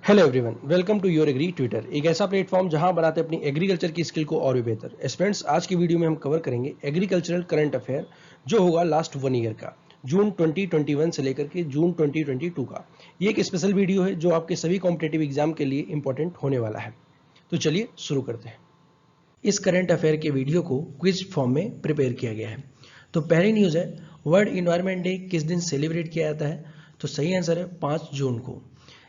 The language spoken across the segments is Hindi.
Hello everyone, welcome to your agri Twitter, एक ऐसा प्लेटफॉर्म जहां बनाते अपनी एग्रीकल्चर की स्किल को और भी बेहतर। फ्रेंड्स, आज की वीडियो में हम कवर करेंगे एग्रीकल्चरल करंट अफेयर जो होगा लास्ट 1 ईयर का, जून 2021 से लेकर के जून 2022 का। ये एक स्पेशल वीडियो है जो आपके सभी कॉम्पिटेटिव एग्जाम के लिए इंपॉर्टेंट होने वाला है। तो चलिए शुरू करते हैं। इस करंट अफेयर के वीडियो को क्विज फॉर्म में प्रिपेयर किया गया है। तो पहली न्यूज़ है, वर्ल्ड इन्वायरमेंट डे किस दिन सेलिब्रेट किया जाता है? तो सही आंसर है 5 जून को।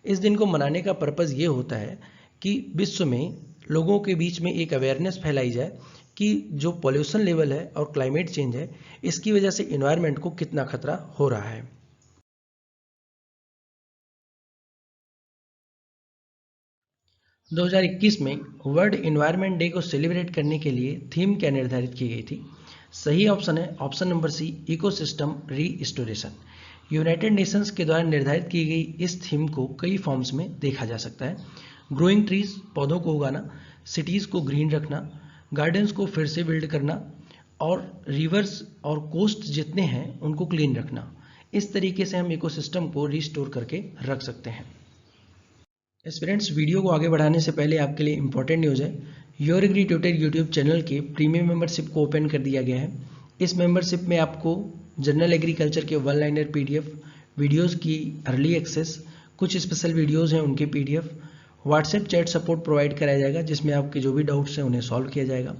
इस दिन को मनाने का पर्पज़ ये होता है कि विश्व में लोगों के बीच में एक अवेयरनेस फैलाई जाए कि जो पॉल्यूशन लेवल है और क्लाइमेट चेंज है, इसकी वजह से इन्वायरमेंट को कितना खतरा हो रहा है। दो 2021 में वर्ल्ड इन्वायरमेंट डे को सेलिब्रेट करने के लिए थीम क्या निर्धारित की गई थी? सही ऑप्शन है option number C, ecosystem restoration. United Nations के द्वारा निर्धारित की गई इस थीम को कई फॉर्म्स में देखा जा सकता है। ग्रोइंग ट्रीज, पौधों को उगाना, सिटीज़ को ग्रीन रखना, गार्डन्स को फिर से बिल्ड करना, और रिवर्स और कोस्ट जितने हैं उनको क्लीन रखना। इस तरीके से हम इकोसिस्टम को रिस्टोर करके रख सकते हैं। एस्पिरेंट्स, वीडियो को आगे बढ़ाने से पहले आपके लिए इंपॉर्टेंट न्यूज़ है। Your agri tutor YouTube channel के प्रीमियम मेंबरशिप को ओपन कर दिया गया है। इस मेंबरशिप में आपको जनरल एग्रीकल्चर के 1 लाइनर पीडीएफ, वीडियोस की अर्ली एक्सेस, कुछ स्पेशल वीडियोस हैं उनके PDF, WhatsApp chat support provide कराया जाएगा जिसमें आपके जो भी डाउट्स हैं उन्हें सॉल्व किया जाएगा।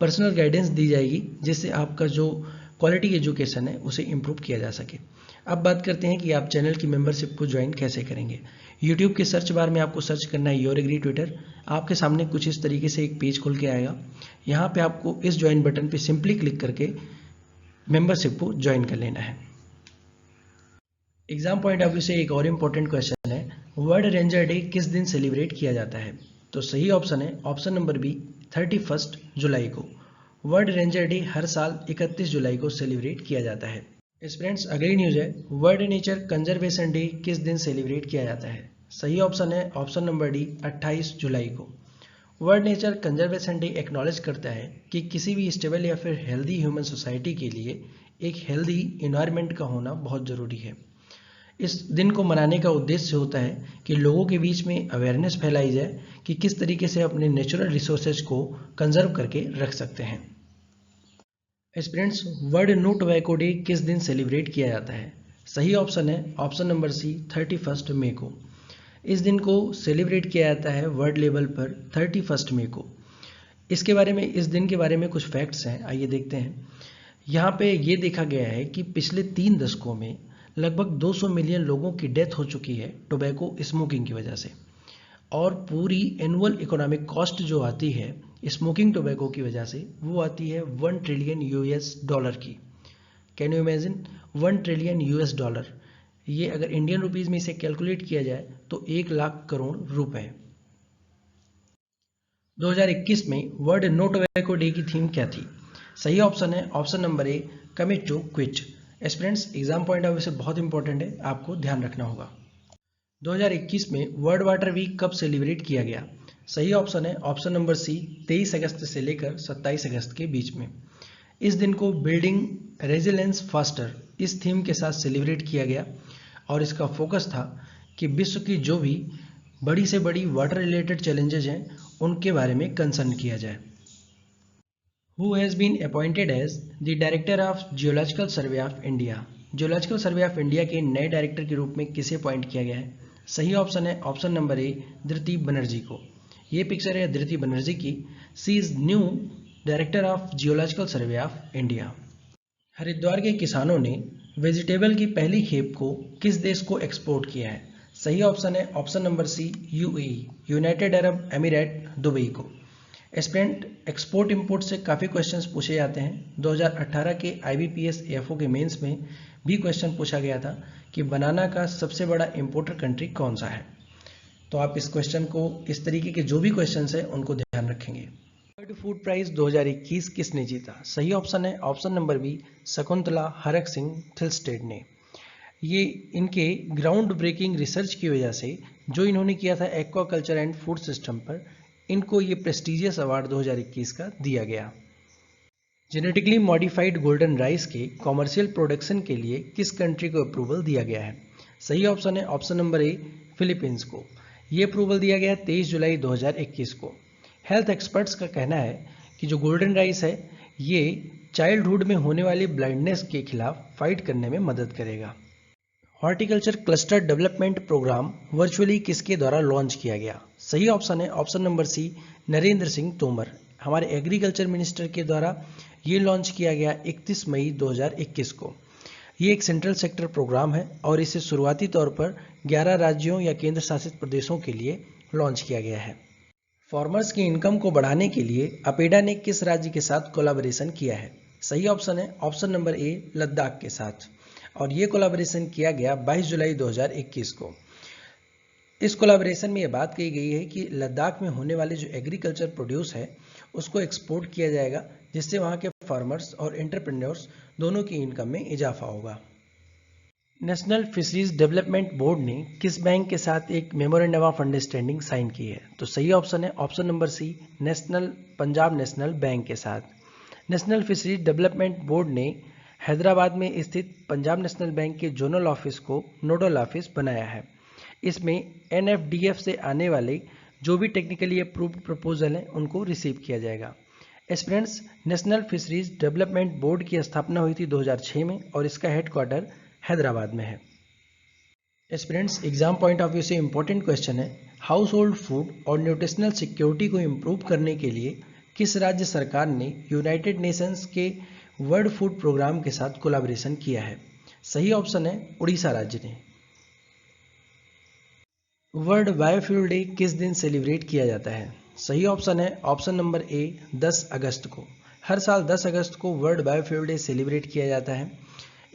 पर्सनल गाइडेंस दी जाएगी जिससे आपका जो क्वालिटी एजुकेशन है उसे इम्प्रूव किया जा सके। अब बात करते हैं कि आप चैनल की मेंबरशिप को ज्वाइन कैसे करेंगे। यूट्यूब के सर्च बार में आपको सर्च करना है योर एग्री ट्विटर। आपके सामने कुछ इस तरीके से एक पेज खुल के आएगा। यहाँ पे आपको इस ज्वाइन बटन पे सिंपली क्लिक करके मेंबरशिप को ज्वाइन कर लेना है। एग्जाम पॉइंट ऑफ व्यू से एक और इम्पोर्टेंट क्वेश्चन है, वर्ल्ड रेंजर डे किस दिन सेलिब्रेट किया जाता है? तो सही ऑप्शन है ऑप्शन नंबर बी, 31 जुलाई को। वर्ल्ड रेंजर डे हर साल 31 जुलाई को सेलिब्रेट किया जाता है। फ्रेंड्स, अगली न्यूज़ है, वर्ल्ड नेचर कंजर्वेशन डे किस दिन सेलिब्रेट किया जाता है? सही ऑप्शन है ऑप्शन नंबर डी, 28 जुलाई को। World nature conservation day acknowledge करता है कि किसी भी स्टेबल या फिर हेल्दी ह्यूमन सोसाइटी के लिए एक हेल्दी इन्वायरमेंट का होना बहुत ज़रूरी है। इस दिन को मनाने का उद्देश्य होता है कि लोगों के बीच में अवेयरनेस फैलाई जाए कि किस तरीके से अपने नेचुरल रिसोर्सेज को कंजर्व करके रख सकते हैं। Students, world no tobacco day किस दिन सेलिब्रेट किया जाता है? सही ऑप्शन है ऑप्शन नंबर सी, 31 मई को। इस दिन को सेलिब्रेट किया जाता है वर्ल्ड लेवल पर 31 मई को। इसके बारे में, इस दिन के बारे में कुछ फैक्ट्स हैं, आइए देखते हैं। यहाँ पे ये देखा गया है कि पिछले 3 दशकों में लगभग 200 मिलियन लोगों की डेथ हो चुकी है टोबैको स्मोकिंग की वजह से, और पूरी एनुअल इकोनॉमिक कॉस्ट जो आती है स्मोकिंग टोबैको की वजह से वो आती है 1 ट्रिलियन यूएस डॉलर की। Can you imagine, 1 trillion US dollar. ये अगर इंडियन रुपीज में इसे कैलकुलेट किया जाए तो 1 लाख करोड़ रुपए। 2021 में वर्ल्ड नो टोबैको डे की थीम क्या थी? सही ऑप्शन है option number A, commit to quit. Students, exam point of view से बहुत इंपॉर्टेंट है, आपको ध्यान रखना होगा। 2021 में वर्ल्ड वाटर वीक कब सेलिब्रेट किया गया? सही ऑप्शन है ऑप्शन नंबर सी, 23 अगस्त से लेकर 27 अगस्त के बीच में। इस दिन को बिल्डिंग रेजिलेंस फास्टर इस थीम के साथ सेलिब्रेट किया गया, और इसका फोकस था कि विश्व की जो भी बड़ी से बड़ी वाटर रिलेटेड चैलेंजेज हैं उनके बारे में कंसर्न किया जाए। Who has been appointed as the director of geological survey of India? Geological survey of India के नए डायरेक्टर के रूप में किसे अपॉइंट किया गया है? सही ऑप्शन है option number A, Dhriti Banerjee को। ये पिक्चर है धृति बनर्जी की। She is new director of geological survey of India. Haridwar के किसानों ने वेजिटेबल की पहली खेप को किस देश को एक्सपोर्ट किया है? सही ऑप्शन है option number C, UAE, United Arab Emirate, Dubai को। स्टूडेंट, एक्सपोर्ट इंपोर्ट से काफ़ी क्वेश्चंस पूछे जाते हैं। 2018 के IBPS AFO के मेंस में भी क्वेश्चन पूछा गया था कि बनाना का सबसे बड़ा इंपोर्टर कंट्री कौन सा है। तो आप इस क्वेश्चन को, इस तरीके के जो भी क्वेश्चंस हैं उनको ध्यान रखेंगे। वर्ल्ड फूड प्राइज 2021 किसने जीता? सही ऑप्शन है option number B, Shakuntala Harak Singh Thilsted ने। ये इनके ग्राउंड ब्रेकिंग रिसर्च की वजह से जो इन्होंने किया था एक्वाकल्चर एंड फूड सिस्टम पर, इनको ये प्रेस्टिजियस अवार्ड 2021 का दिया गया। जेनेटिकली मॉडिफाइड गोल्डन राइस के कॉमर्शियल प्रोडक्शन के लिए किस कंट्री को अप्रूवल दिया गया है? सही ऑप्शन है ऑप्शन नंबर ए, फिलीपींस को। ये अप्रूवल दिया गया 23 जुलाई 2021 को। हेल्थ एक्सपर्ट्स का कहना है कि जो गोल्डन राइस है ये चाइल्डहुड में होने वाली ब्लाइंडनेस के खिलाफ फाइट करने में मदद करेगा। Horticulture cluster development programme virtually किसके द्वारा लॉन्च किया गया? सही ऑप्शन है option number C, Narendra Singh Tomar, हमारे एग्रीकल्चर मिनिस्टर के द्वारा ये लॉन्च किया गया 31 मई 2021 को। ये एक सेंट्रल सेक्टर प्रोग्राम है और इसे शुरुआती तौर पर 11 राज्यों या केंद्र शासित प्रदेशों के लिए लॉन्च किया गया है। फार्मर्स की इनकम को बढ़ाने के लिए अपेडा ने किस राज्य के साथ कोलैबोरेशन किया है? सही ऑप्शन है ऑप्शन नंबर ए, लद्दाख के साथ, और ये कोलैबोरेशन किया गया 22 जुलाई 2021 को। इस कोलैबोरेशन में ये बात कही गई है कि लद्दाख में होने वाले जो एग्रीकल्चर प्रोड्यूस है उसको एक्सपोर्ट किया जाएगा, जिससे वहाँ के फार्मर्स और एंटरप्रेन्योर्स दोनों की इनकम में इजाफा होगा। नेशनल फिशरीज डेवलपमेंट बोर्ड ने किस बैंक के साथ एक मेमोरेंडम ऑफ अंडरस्टैंडिंग साइन की है? तो सही ऑप्शन है option number C, Punjab national bank के साथ। नेशनल फिशरीज डेवलपमेंट बोर्ड ने हैदराबाद में स्थित पंजाब नेशनल बैंक के जोनल ऑफिस को नोडल ऑफिस बनाया है। इसमें NFDF से आने वाले जो भी टेक्निकली अप्रूव्ड प्रपोजल हैं उनको रिसीव किया जाएगा। Aspirants, national fisheries development board की स्थापना हुई थी 2006 में और इसका हेडक्वार्टर हैदराबाद में है। Aspirants, exam point of view से इंपॉर्टेंट क्वेश्चन है, हाउस होल्ड फूड और न्यूट्रिशनल सिक्योरिटी को इम्प्रूव करने के लिए किस राज्य सरकार ने यूनाइटेड नेशंस के वर्ल्ड फूड प्रोग्राम के साथ कोलैबोरेशन किया है? सही ऑप्शन है उड़ीसा राज्य ने। वर्ल्ड बायोफ्यूल डे किस दिन सेलिब्रेट किया जाता है? सही ऑप्शन है ऑप्शन नंबर ए, 10 अगस्त को। हर साल 10 अगस्त को वर्ल्ड बायोफ्यूल डे सेलिब्रेट किया जाता है।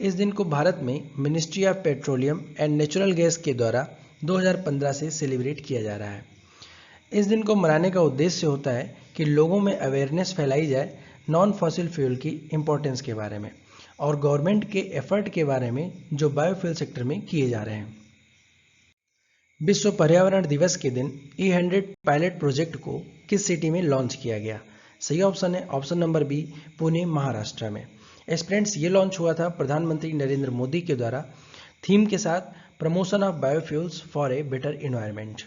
इस दिन को भारत में ministry of petroleum and natural gas के द्वारा 2015 से सेलिब्रेट किया जा रहा है। इस दिन को मनाने का उद्देश्य होता है कि लोगों में अवेयरनेस फैलाई जाए नॉन फॉसिल फ्यूल की इम्पोर्टेंस के बारे में और गवर्नमेंट के एफर्ट के बारे में जो बायोफ्यूल सेक्टर में किए जा रहे हैं। विश्व पर्यावरण दिवस के दिन E100 पायलट प्रोजेक्ट को किस सिटी में लॉन्च किया गया? सही ऑप्शन है option number B, Pune Maharashtra में। एस्पिरेंट्स, ये लॉन्च हुआ था प्रधानमंत्री नरेंद्र मोदी के द्वारा थीम के साथ promotion of biofuels for a better environment.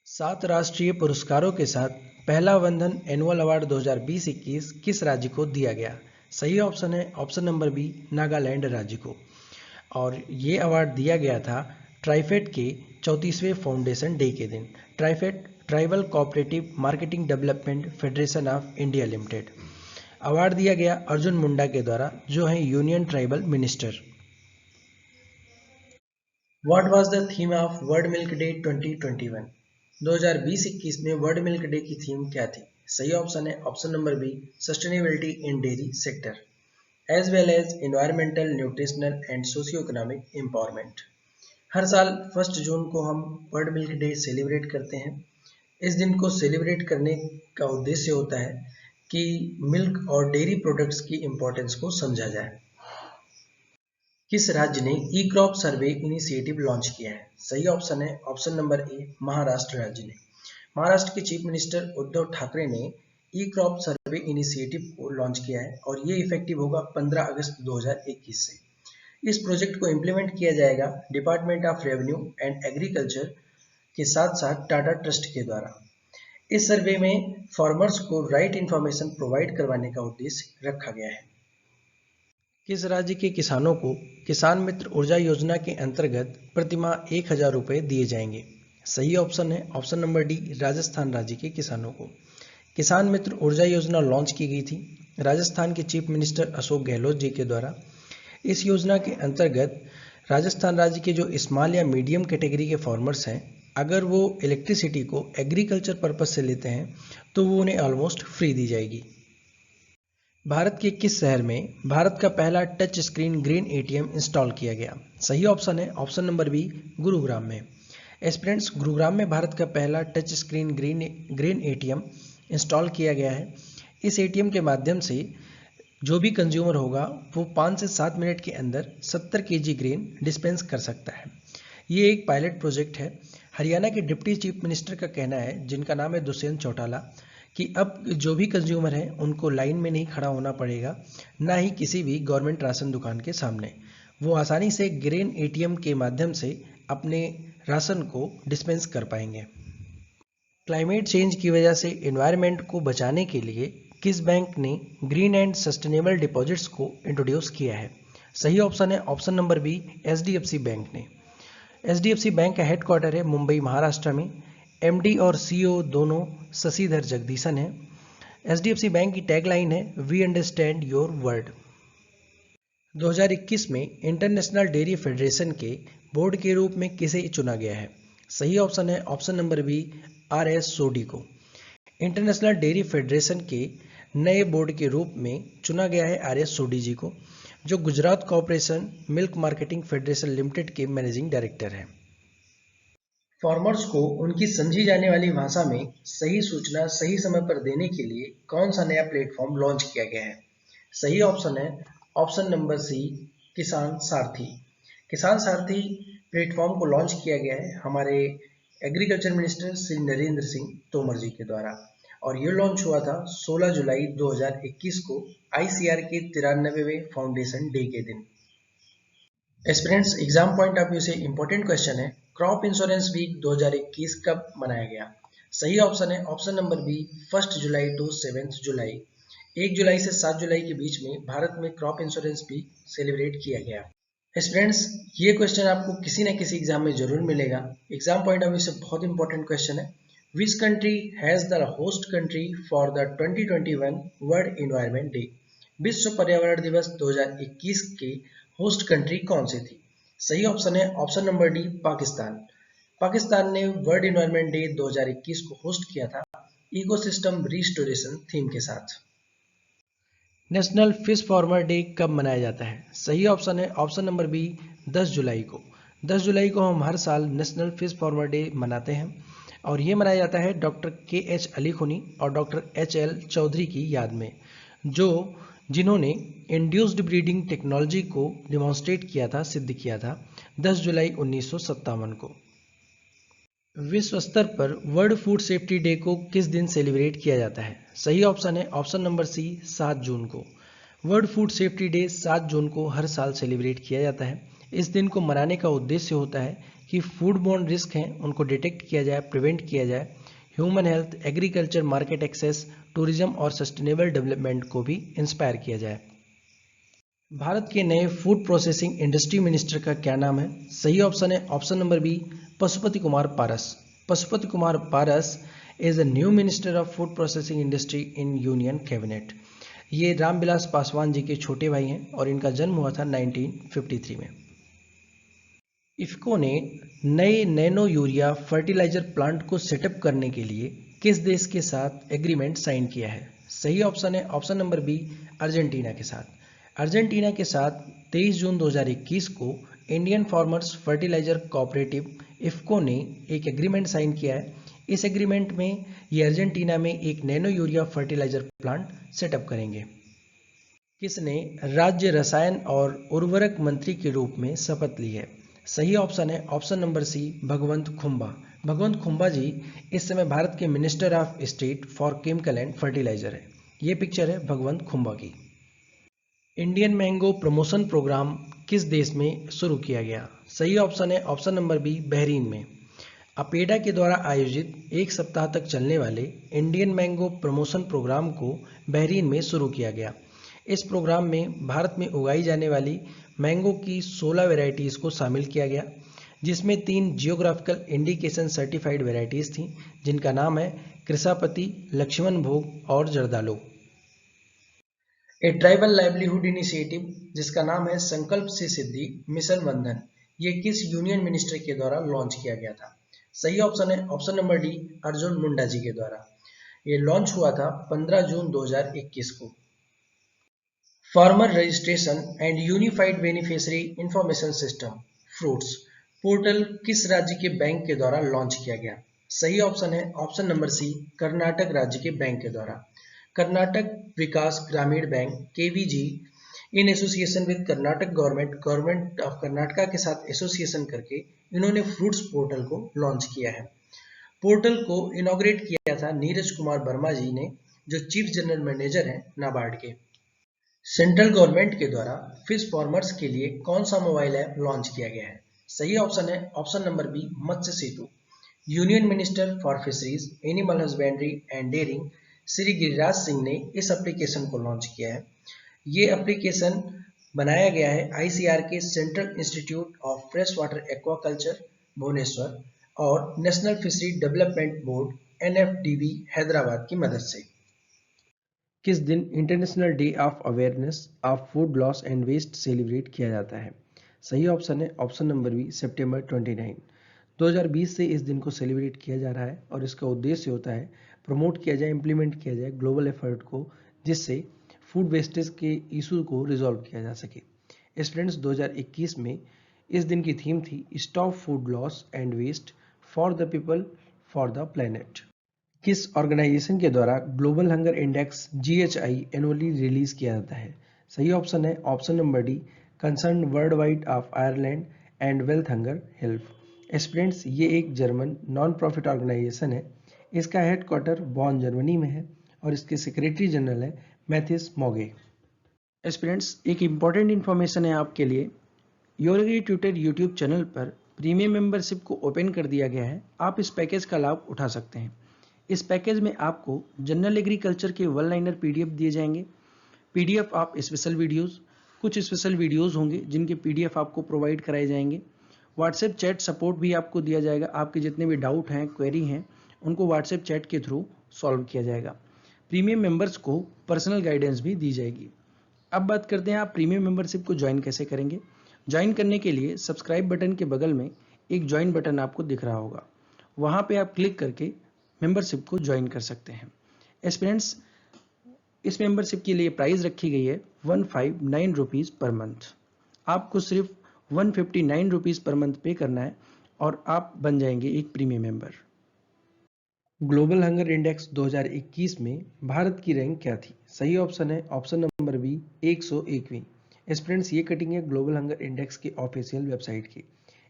7 राष्ट्रीय पुरस्कारों के साथ पहला वंदन एनुअल अवार्ड 2020-21 किस राज्य को दिया गया? सही ऑप्शन है ऑप्शन नंबर बी, नागालैंड राज्य को, और ये अवार्ड दिया गया था ट्राइफेड के 34वें फाउंडेशन डे के दिन। TRIFED tribal cooperative marketing development federation of India limited. Award दिया गया अर्जुन मुंडा के द्वारा जो है union tribal minister. What was the theme of world milk day 2021? 2020-21 में वर्ल्ड मिल्क डे की थीम क्या थी? सही ऑप्शन है option number B, sustainability in dairy sector as well as environmental, nutritional and socio economic empowerment. हर साल 1 जून को हम वर्ल्ड मिल्क डे सेलिब्रेट करते हैं। इस दिन को सेलिब्रेट करने का उद्देश्य होता है कि मिल्क और डेयरी प्रोडक्ट्स की इम्पोर्टेंस को समझा जाए। किस राज्य ने ई क्रॉप सर्वे इनिशिएटिव लॉन्च किया है? सही ऑप्शन है ऑप्शन नंबर ए, महाराष्ट्र राज्य ने। महाराष्ट्र के चीफ मिनिस्टर उद्धव ठाकरे ने ई क्रॉप सर्वे इनिशिएटिव को लॉन्च किया है और ये इफेक्टिव होगा 15 अगस्त 2021 से। इस प्रोजेक्ट को इम्प्लीमेंट किया जाएगा department of revenue and agriculture के साथ साथ टाटा ट्रस्ट के द्वारा। इस सर्वे में फार्मर्स को राइट इंफॉर्मेशन प्रोवाइड करवाने का उद्देश्य रखा गया है। किस राज्य के किसानों को किसान मित्र ऊर्जा योजना के अंतर्गत प्रतिमाह 1000 रुपये दिए जाएंगे? सही ऑप्शन है ऑप्शन नंबर डी, राजस्थान राज्य के किसानों को। किसान मित्र ऊर्जा योजना लॉन्च की गई थी राजस्थान के चीफ मिनिस्टर अशोक गहलोत जी के द्वारा। इस योजना के अंतर्गत राजस्थान राज्य के जो स्मॉल या मीडियम कैटेगरी के फार्मर्स हैं, अगर वो इलेक्ट्रिसिटी को एग्रीकल्चर पर्पज से लेते हैं तो वो उन्हें ऑलमोस्ट फ्री दी जाएगी। भारत के किस शहर में भारत का पहला touch screen green ATM install किया गया? सही ऑप्शन है ऑप्शन नंबर बी, गुरुग्राम में। एस्पिरेंट्स, गुरुग्राम में भारत का पहला touch screen green ATM install किया गया है। इस ATM के माध्यम से जो भी कंज्यूमर होगा वो 5 से 7 मिनट के अंदर 70 kg ग्रेन डिस्पेंस कर सकता है। ये एक पायलट प्रोजेक्ट है। हरियाणा के डिप्टी चीफ मिनिस्टर का कहना है, जिनका नाम है दुष्यंत चौटाला, कि अब जो भी कंज्यूमर हैं उनको लाइन में नहीं खड़ा होना पड़ेगा, ना ही किसी भी गवर्नमेंट राशन दुकान के सामने। वो आसानी से ग्रेन ATM के माध्यम से अपने राशन को डिस्पेंस कर पाएंगे। क्लाइमेट चेंज की वजह से एनवायरनमेंट को बचाने के लिए किस बैंक ने ग्रीन एंड सस्टेनेबल डिपॉजिट्स को इंट्रोड्यूस किया है? सही ऑप्शन है option number B, HDFC bank ने। एचडीएफसी बैंक का हेडक्वार्टर है मुंबई महाराष्ट्र में। एमडी और सीईओ दोनों शशिधर जगदीशन है। एचडीएफसी बैंक की टैगलाइन है वी अंडरस्टैंड योर वर्ड। 2021 में इंटरनेशनल डेयरी फेडरेशन के बोर्ड के रूप में किसे चुना गया है? सही ऑप्शन है option number B, R S Sodhi को। इंटरनेशनल डेयरी फेडरेशन के नए बोर्ड के रूप में चुना गया है आर एस सोडी जी को, जो Gujarat corporation milk marketing federation limited के मैनेजिंग डायरेक्टर हैं। फार्मर्स को उनकी समझी जाने वाली भाषा में सही सूचना सही समय पर देने के लिए कौन सा नया प्लेटफॉर्म लॉन्च किया गया है? सही ऑप्शन है ऑप्शन नंबर सी, किसान सारथी। किसान सारथी प्लेटफॉर्म को लॉन्च किया गया है हमारे एग्रीकल्चर मिनिस्टर श्री नरेंद्र सिंह तोमर जी के द्वारा, और ये लॉन्च हुआ था 16 जुलाई 2021 को आईसीआर के 93वें फाउंडेशन डे के दिन। Aspirants exam point of view से इंपॉर्टेंट क्वेश्चन है, क्रॉप इंश्योरेंस वीक 2021 कब मनाया गया? सही ऑप्शन है ऑप्शन नंबर बी, 1 जुलाई टू 7 जुलाई। 1 जुलाई से 7 जुलाई के बीच में भारत में क्रॉप इंश्योरेंस वीक सेलिब्रेट किया गया। स्टूडेंट्स, ये क्वेश्चन आपको किसी न किसी एग्जाम में जरूर मिलेगा। एग्जाम पॉइंट ऑफ व्यू से बहुत इंपॉर्टेंट क्वेश्चन है। Which country has the host country for the 2021 world environment day? विश्व पर्यावरण दिवस 2021 के होस्ट कंट्री कौन सी थी? सही ऑप्शन है option number D, Pakistan. Pakistan ने वर्ल्ड एनवायरनमेंट डे 2021 को होस्ट किया था इकोसिस्टम रिस्टोरेशन थीम के साथ। नेशनल फिश फार्मर डे कब मनाया जाता है? सही ऑप्शन है ऑप्शन नंबर बी, 10 जुलाई को। 10 जुलाई को हम हर साल नेशनल फिश फार्मर डे मनाते हैं, और ये मनाया जाता है डॉक्टर के.एच. अली खुनी और डॉक्टर एच.एल. चौधरी की याद में, जिन्होंने इंड्यूस्ड ब्रीडिंग टेक्नोलॉजी को डिमॉन्स्ट्रेट किया था, सिद्ध किया था 10 जुलाई 1957 को। विश्व स्तर पर वर्ल्ड फूड सेफ्टी डे को किस दिन सेलिब्रेट किया जाता है? सही ऑप्शन है ऑप्शन नंबर सी, 7 जून को। वर्ल्ड फूड सेफ्टी डे 7 जून को हर साल सेलिब्रेट किया जाता है। इस दिन को मनाने का उद्देश्य होता है कि फूड बोर्न रिस्क हैं उनको डिटेक्ट किया जाए, प्रिवेंट किया जाए, human health, agriculture, market access, tourism और सस्टेनेबल डेवलपमेंट को भी इंस्पायर किया जाए। भारत के नए फूड प्रोसेसिंग इंडस्ट्री मिनिस्टर का क्या नाम है? सही ऑप्शन है option number B, Pashupati Kumar Paras. Pashupati Kumar Paras is the new minister of food processing industry in union cabinet. ये रामविलास पासवान जी के छोटे भाई हैं और इनका जन्म हुआ था 1953 में। इफ्को ने नए नैनो यूरिया फर्टिलाइजर प्लांट को सेटअप करने के लिए किस देश के साथ एग्रीमेंट साइन किया है? सही ऑप्शन है ऑप्शन नंबर बी, अर्जेंटीना के साथ। अर्जेंटीना के साथ 23 जून 2021 को Indian farmers fertiliser cooperative IFFCO ने एक एग्रीमेंट साइन किया है। इस एग्रीमेंट में ये अर्जेंटीना में एक nano urea fertiliser plant setup करेंगे। किसने राज्य रसायन और उर्वरक मंत्री के रूप में शपथ ली है? सही ऑप्शन है ऑप्शन नंबर सी, भगवंत खुम्बा। भगवंत खुम्बा जी इस समय भारत के minister of state for chemical and fertiliser है। ये पिक्चर है भगवंत खुम्बा की। इंडियन मैंगो प्रमोशन प्रोग्राम किस देश में शुरू किया गया? सही ऑप्शन है ऑप्शन नंबर बी, बहरीन में। अपेडा के द्वारा आयोजित एक सप्ताह तक चलने वाले इंडियन मैंगो प्रमोशन प्रोग्राम को बहरीन में शुरू किया गया। इस प्रोग्राम में भारत में उगाई जाने वाली मैंगो की 16 वेराइटीज़ को शामिल किया गया, जिसमें 3 जियोग्राफिकल इंडिकेशन सर्टिफाइड वेराइटीज़ थीं, जिनका नाम है कृषापति, लक्ष्मण भोग और जर्दालो। ए ट्राइबल लाइवलीहुड इनिशिएटिव जिसका नाम है संकल्प से सिद्धि मिशन वंदन, ये किस यूनियन मिनिस्टर के द्वारा लॉन्च किया गया था? सही ऑप्शन है option number D, Arjun Munda ji के द्वारा। ये लॉन्च हुआ था 15 जून 2021 को। Farmer registration and unified beneficiary information system fruits portal किस राज्य के बैंक के द्वारा लॉन्च किया गया? सही ऑप्शन है ऑप्शन नंबर सी, कर्नाटक राज्य के बैंक के द्वारा। Karnataka Vikas Grameen bank KVG in association with Karnataka government of Karnataka के साथ एसोसिएशन करके इन्होंने फ्रूट्स पोर्टल को लॉन्च किया है। पोर्टल को इनॉग्रेट किया था नीरज कुमार वर्मा जी ने, जो चीफ जनरल मैनेजर हैं नाबार्ड के। सेंट्रल गवर्नमेंट के द्वारा फिश फार्मर्स के लिए कौन सा मोबाइल ऐप लॉन्च किया गया है? सही ऑप्शन है option number B, Matsya Setu. Union minister for fisheries, animal husbandry and dairying Shri Giriraj Singh ने इस एप्लीकेशन को लॉन्च किया है। ये एप्लीकेशन बनाया गया है आईसीआर के central institute of fresh water aquaculture Bhubaneswar और national fishery development board NFDB Hyderabad की मदद से। किस दिन international day of awareness of food loss and waste celebrate किया जाता है? सही ऑप्शन है ऑप्शन नंबर बी, सितंबर 29। 2020 से इस दिन को सेलिब्रेट किया जा रहा है और इसका उद्देश्य होता है प्रमोट किया जाए, इम्प्लीमेंट किया जाए ग्लोबल एफर्ट को, जिससे फूड वेस्टेज के इशू को रिजॉल्व किया जा सके। स्टूडेंट्स, 2021 में इस दिन की थीम थी stop food loss and waste for the people for the planet. किस ऑर्गेनाइजेशन के द्वारा global hunger index GHI annually release किया जाता है? सही ऑप्शन है option number D, concern worldwide of Ireland and wealth hunger help. Students, ये एक जर्मन नॉन प्रॉफिट ऑर्गेनाइजेशन है। इसका हेडक्वार्टर बॉन जर्मनी में है और इसके सेक्रेटरी जनरल है मैथिस मोगे। स्टूडेंट्स, एक इम्पॉर्टेंट इन्फॉर्मेशन है आपके लिए। योरगी ट्यूटर यूट्यूब चैनल पर प्रीमियम मेंबरशिप को ओपन कर दिया गया है। आप इस पैकेज का लाभ उठा सकते हैं। इस पैकेज में आपको जनरल एग्रीकल्चर के वन लाइनर PDF दिए जाएंगे। PDF आप स्पेशल वीडियोस, कुछ स्पेशल वीडियोस होंगे जिनके PDF आपको प्रोवाइड कराए जाएंगे। व्हाट्सएप चैट सपोर्ट भी आपको दिया जाएगा। आपके जितने भी डाउट हैं, क्वेरी हैं, उनको व्हाट्सएप चैट के थ्रू सॉल्व किया जाएगा। प्रीमियम मेंबर्स को पर्सनल गाइडेंस भी दी जाएगी। अब बात करते हैं आप प्रीमियम मेंबरशिप को ज्वाइन कैसे करेंगे। ज्वाइन करने के लिए सब्सक्राइब बटन के बगल में एक ज्वाइन बटन आपको दिख रहा होगा, वहां पे आप क्लिक करके मेंबरशिप को ज्वाइन कर सकते हैं। एस्पिरेंट्स, इस मेंबरशिप के लिए प्राइस रखी गई है 159 रुपीज पर मंथ। आपको सिर्फ 159 रुपीज पर मंथ पे करना है और आप बन जाएंगे एक premium member. Global hunger index 2021 में भारत की रैंक क्या थी? सही ऑप्शन है ऑप्शन नंबर बी, 101वीं। स्टूडेंट्स, ये कटिंग है ग्लोबल हंगर इंडेक्स की ऑफिशियल वेबसाइट की।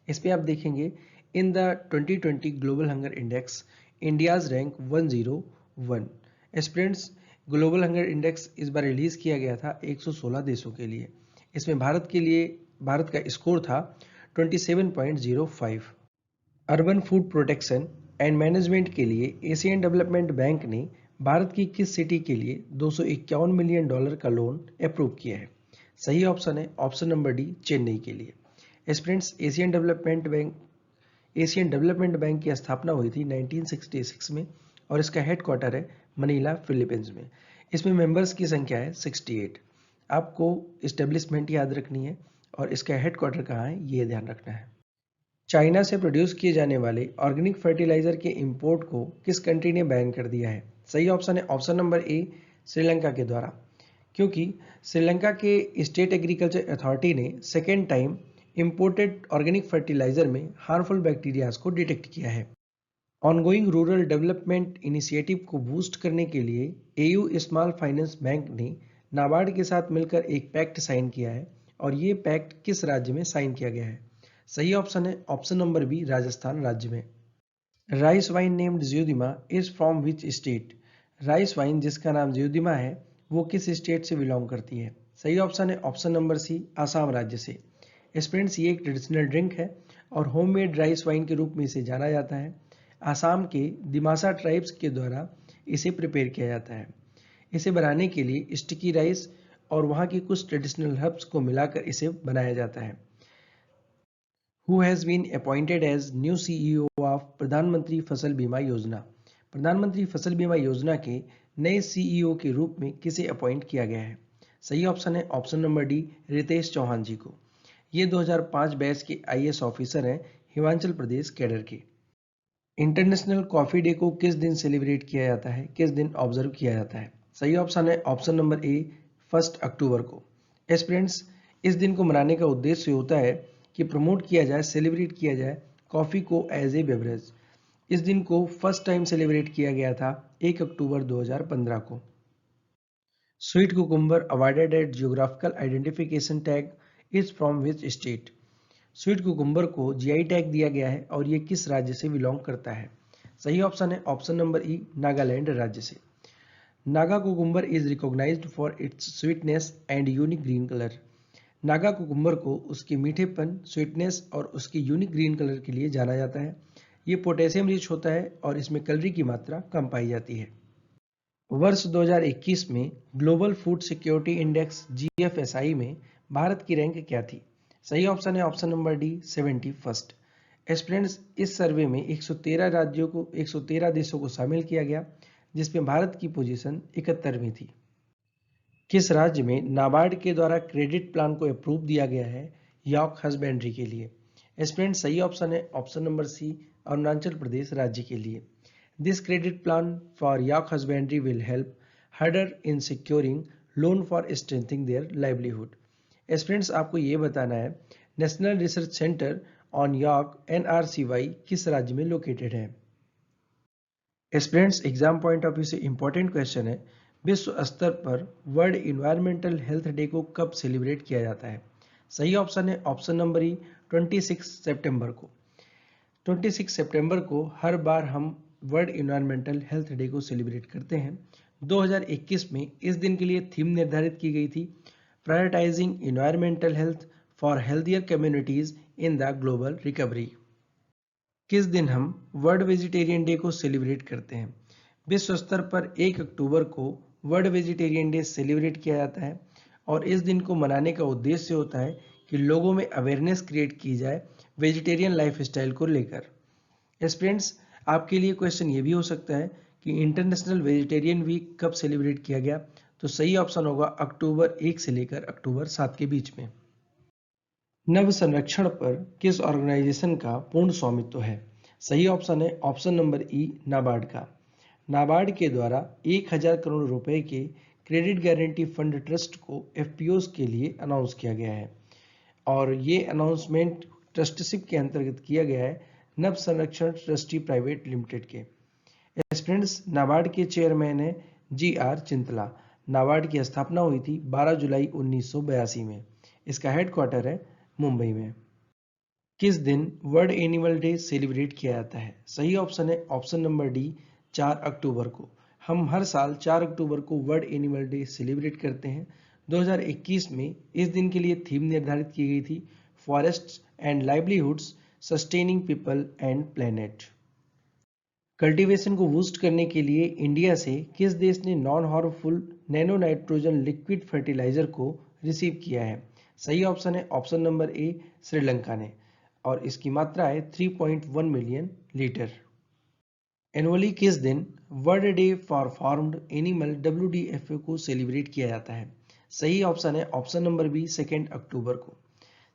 इस पे आप देखेंगे in the 2020 global hunger index India's rank 101। Students, global hunger index इस बार रिलीज किया गया था 116 देशों के लिए। इसमें भारत का स्कोर था 27.05। Urban food protection and management के लिए एशियन डेवलपमेंट बैंक ने भारत की किस सिटी के लिए $251 मिलियन का लोन अप्रूव किया है? सही ऑप्शन है ऑप्शन नंबर डी, चेन्नई के लिए। स्टूडेंट्स, एशियन डेवलपमेंट बैंक की स्थापना हुई थी 1966 में और इसका हेडक्वार्टर है मनीला, फिलीपींस में। इसमें मेंबर्स की संख्या है 68। आपको इस्टेब्लिशमेंट याद रखनी है और इसका हेडक्वार्टर कहाँ है ये ध्यान रखना है। चाइना से प्रोड्यूस किए जाने वाले ऑर्गेनिक फर्टिलाइजर के इंपोर्ट को किस कंट्री ने बैन कर दिया है? सही ऑप्शन है ऑप्शन नंबर ए, श्रीलंका के द्वारा, क्योंकि श्रीलंका के स्टेट एग्रीकल्चर अथॉरिटी ने second time imported organic fertiliser में हार्मफुल बैक्टीरियाज को डिटेक्ट किया है। ऑनगोइंग रूरल डेवलपमेंट इनिशिएटिव को बूस्ट करने के लिए AU स्मॉल फाइनेंस बैंक ने नाबार्ड के साथ मिलकर एक पैक्ट साइन किया है और ये पैक्ट किस राज्य में साइन किया गया है? सही ऑप्शन है ऑप्शन नंबर बी, राजस्थान राज्य में। Rice wine named Jyotima is from which state? Rice wine जिसका नाम ज्योतिमा है वो किस स्टेट से बिलोंग करती है? सही ऑप्शन है ऑप्शन नंबर सी, आसाम राज्य से। स्टूडेंट्स, ये एक ट्रेडिशनल ड्रिंक है और होममेड राइस वाइन के रूप में इसे जाना जाता है। आसाम के दिमासा ट्राइब्स के द्वारा इसे प्रिपेयर किया जाता है। इसे बनाने के लिए स्टिकी राइस और वहाँ की कुछ ट्रेडिशनल हर्ब्स को मिलाकर इसे बनाया जाता है। Who has been appointed as new CEO of प्रधानमंत्री फसल बीमा योजना? प्रधानमंत्री फसल बीमा योजना के नए CEO के रूप में किसे अपॉइंट किया गया है? सही ऑप्शन है option number D, Ritesh Chauhan ji को। ये 2005 बैच के IAS ऑफिसर हैं, हिमाचल प्रदेश कैडर के। इंटरनेशनल कॉफी डे को किस दिन सेलिब्रेट किया जाता है, किस दिन ऑब्जर्व किया जाता है? सही ऑप्शन है ऑप्शन नंबर ए, 1 अक्टूबर को। स्टूडेंट्स, इस दिन को मनाने का उद्देश्य होता है कि प्रमोट किया जाए, सेलिब्रेट किया जाए कॉफ़ी को एज ए बेवरेज। इस दिन को फर्स्ट टाइम सेलिब्रेट किया गया था 1 अक्टूबर 2015 को। Sweet cucumber awarded at geographical identification tag is from which state? Sweet cucumber को GI टैग दिया गया है और ये किस राज्य से बिलोंग करता है? सही ऑप्शन है ऑप्शन नंबर ई, नागालैंड राज्य से। Naga cucumber is recognised for its sweetness and unique green colour. Naga cucumber को उसके मीठेपन, स्वीटनेस और उसके यूनिक ग्रीन कलर के लिए जाना जाता है। ये पोटेशियम रिच होता है और इसमें कैलोरी की मात्रा कम पाई जाती है। वर्ष 2021 में global food security index GFSI में भारत की रैंक क्या थी? सही ऑप्शन है option number D 71st। Aspirants, इस सर्वे में 113 राज्यों को 113 देशों को शामिल किया गया, जिसमें भारत की पोजीशन 71वीं थी। किस राज्य में नाबार्ड के द्वारा क्रेडिट प्लान को अप्रूव दिया गया है यॉर्क हस्बेंड्री के लिए? एस्पिरेंट, सही ऑप्शन है ऑप्शन नंबर सी अरुणाचल प्रदेश राज्य के लिए। This credit plan for York husbandry will help हर्डर in securing loan for strengthening their livelihood. Aspirants, आपको ये बताना है national research centre on York NRCY किस राज्य में लोकेटेड है? Aspirants, exam point of view से इंपॉर्टेंट क्वेश्चन है, विश्व स्तर पर वर्ल्ड इन्वायरमेंटल हेल्थ डे को कब सेलिब्रेट किया जाता है? सही ऑप्शन है ऑप्शन नंबर ई 26 सितंबर को। 26 सितंबर को हर बार हम वर्ल्ड इन्वायरमेंटल हेल्थ डे को सेलिब्रेट करते हैं। 2021 में इस दिन के लिए थीम निर्धारित की गई थी, prioritising environmental health for healthier communities in the global recovery. किस दिन हम वर्ल्ड वेजिटेरियन डे को सेलिब्रेट करते हैं? विश्व स्तर पर 1 अक्टूबर को वर्ल्ड वेजिटेरियन डे सेलिब्रेट किया जाता है और इस दिन को मनाने का उद्देश्य होता है कि लोगों में अवेयरनेस क्रिएट की जाए वेजिटेरियन लाइफस्टाइल को लेकर। एस्पिरेंट्स, आपके लिए क्वेश्चन ये भी हो सकता है कि इंटरनेशनल वेजिटेरियन वीक कब सेलिब्रेट किया गया? तो सही ऑप्शन होगा अक्टूबर 1 से लेकर अक्टूबर 7 के बीच में। नव संरक्षण पर किस ऑर्गेनाइजेशन का पूर्ण स्वामित्व है? सही ऑप्शन है ऑप्शन नंबर ई नाबार्ड का। नाबार्ड के द्वारा 1000 करोड़ रुपए के क्रेडिट गारंटी फंड ट्रस्ट को FPOs के लिए अनाउंस किया गया है और ये अनाउंसमेंट ट्रस्टशिप के अंतर्गत किया गया है नव संरक्षण ट्रस्टी प्राइवेट लिमिटेड के। एस्पिरेंट्स, नाबार्ड के चेयरमैन है GR चिंतला। नाबार्ड की स्थापना हुई थी 12 जुलाई 1982 में। इसका हेडक्वार्टर है मुंबई में। किस दिन वर्ल्ड एनिमल डे सेलिब्रेट किया जाता है? सही ऑप्शन है ऑप्शन नंबर डी 4 अक्टूबर को। हम हर साल 4 अक्टूबर को वर्ल्ड एनिमल डे सेलिब्रेट करते हैं। 2021 में इस दिन के लिए थीम निर्धारित की गई थी, forests and livelihoods sustaining people and planet. Cultivation को बूस्ट करने के लिए इंडिया से किस देश ने non harmful nano nitrogen liquid fertiliser को रिसीव किया है? सही ऑप्शन है ऑप्शन नंबर ए श्रीलंका ने और इसकी मात्रा है 3.1 मिलियन लीटर। एनुअली किस दिन world day for farmed animal WDFA को सेलिब्रेट किया जाता है? सही ऑप्शन है ऑप्शन नंबर बी 2 अक्टूबर को।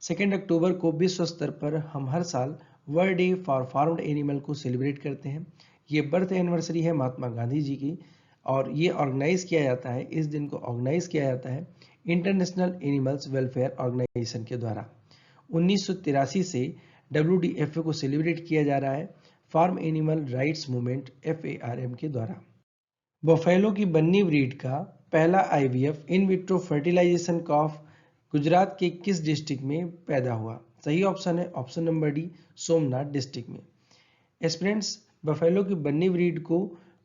2 अक्टूबर को विश्व स्तर पर हम हर साल world day for farmed animal को सेलिब्रेट करते हैं। ये बर्थ एनिवर्सरी है महात्मा गांधी जी की और ये ऑर्गेनाइज किया जाता है, इस दिन को ऑर्गेनाइज किया जाता है इंटरनेशनल एनिमल्स वेलफेयर ऑर्गेनाइजेशन के द्वारा। 1983 से WDFA को सेलिब्रेट किया जा रहा है farm animal rights movement FARM के द्वारा। बफेलो की बन्नी ब्रीड का पहला IVF इन विट्रो फर्टिलाइजेशन कॉफ गुजरात के किस डिस्ट्रिक्ट में पैदा हुआ? सही ऑप्शन है option number D Somnath district में। एस्पिरेंट्स, बफेलो की बन्नी ब्रीड को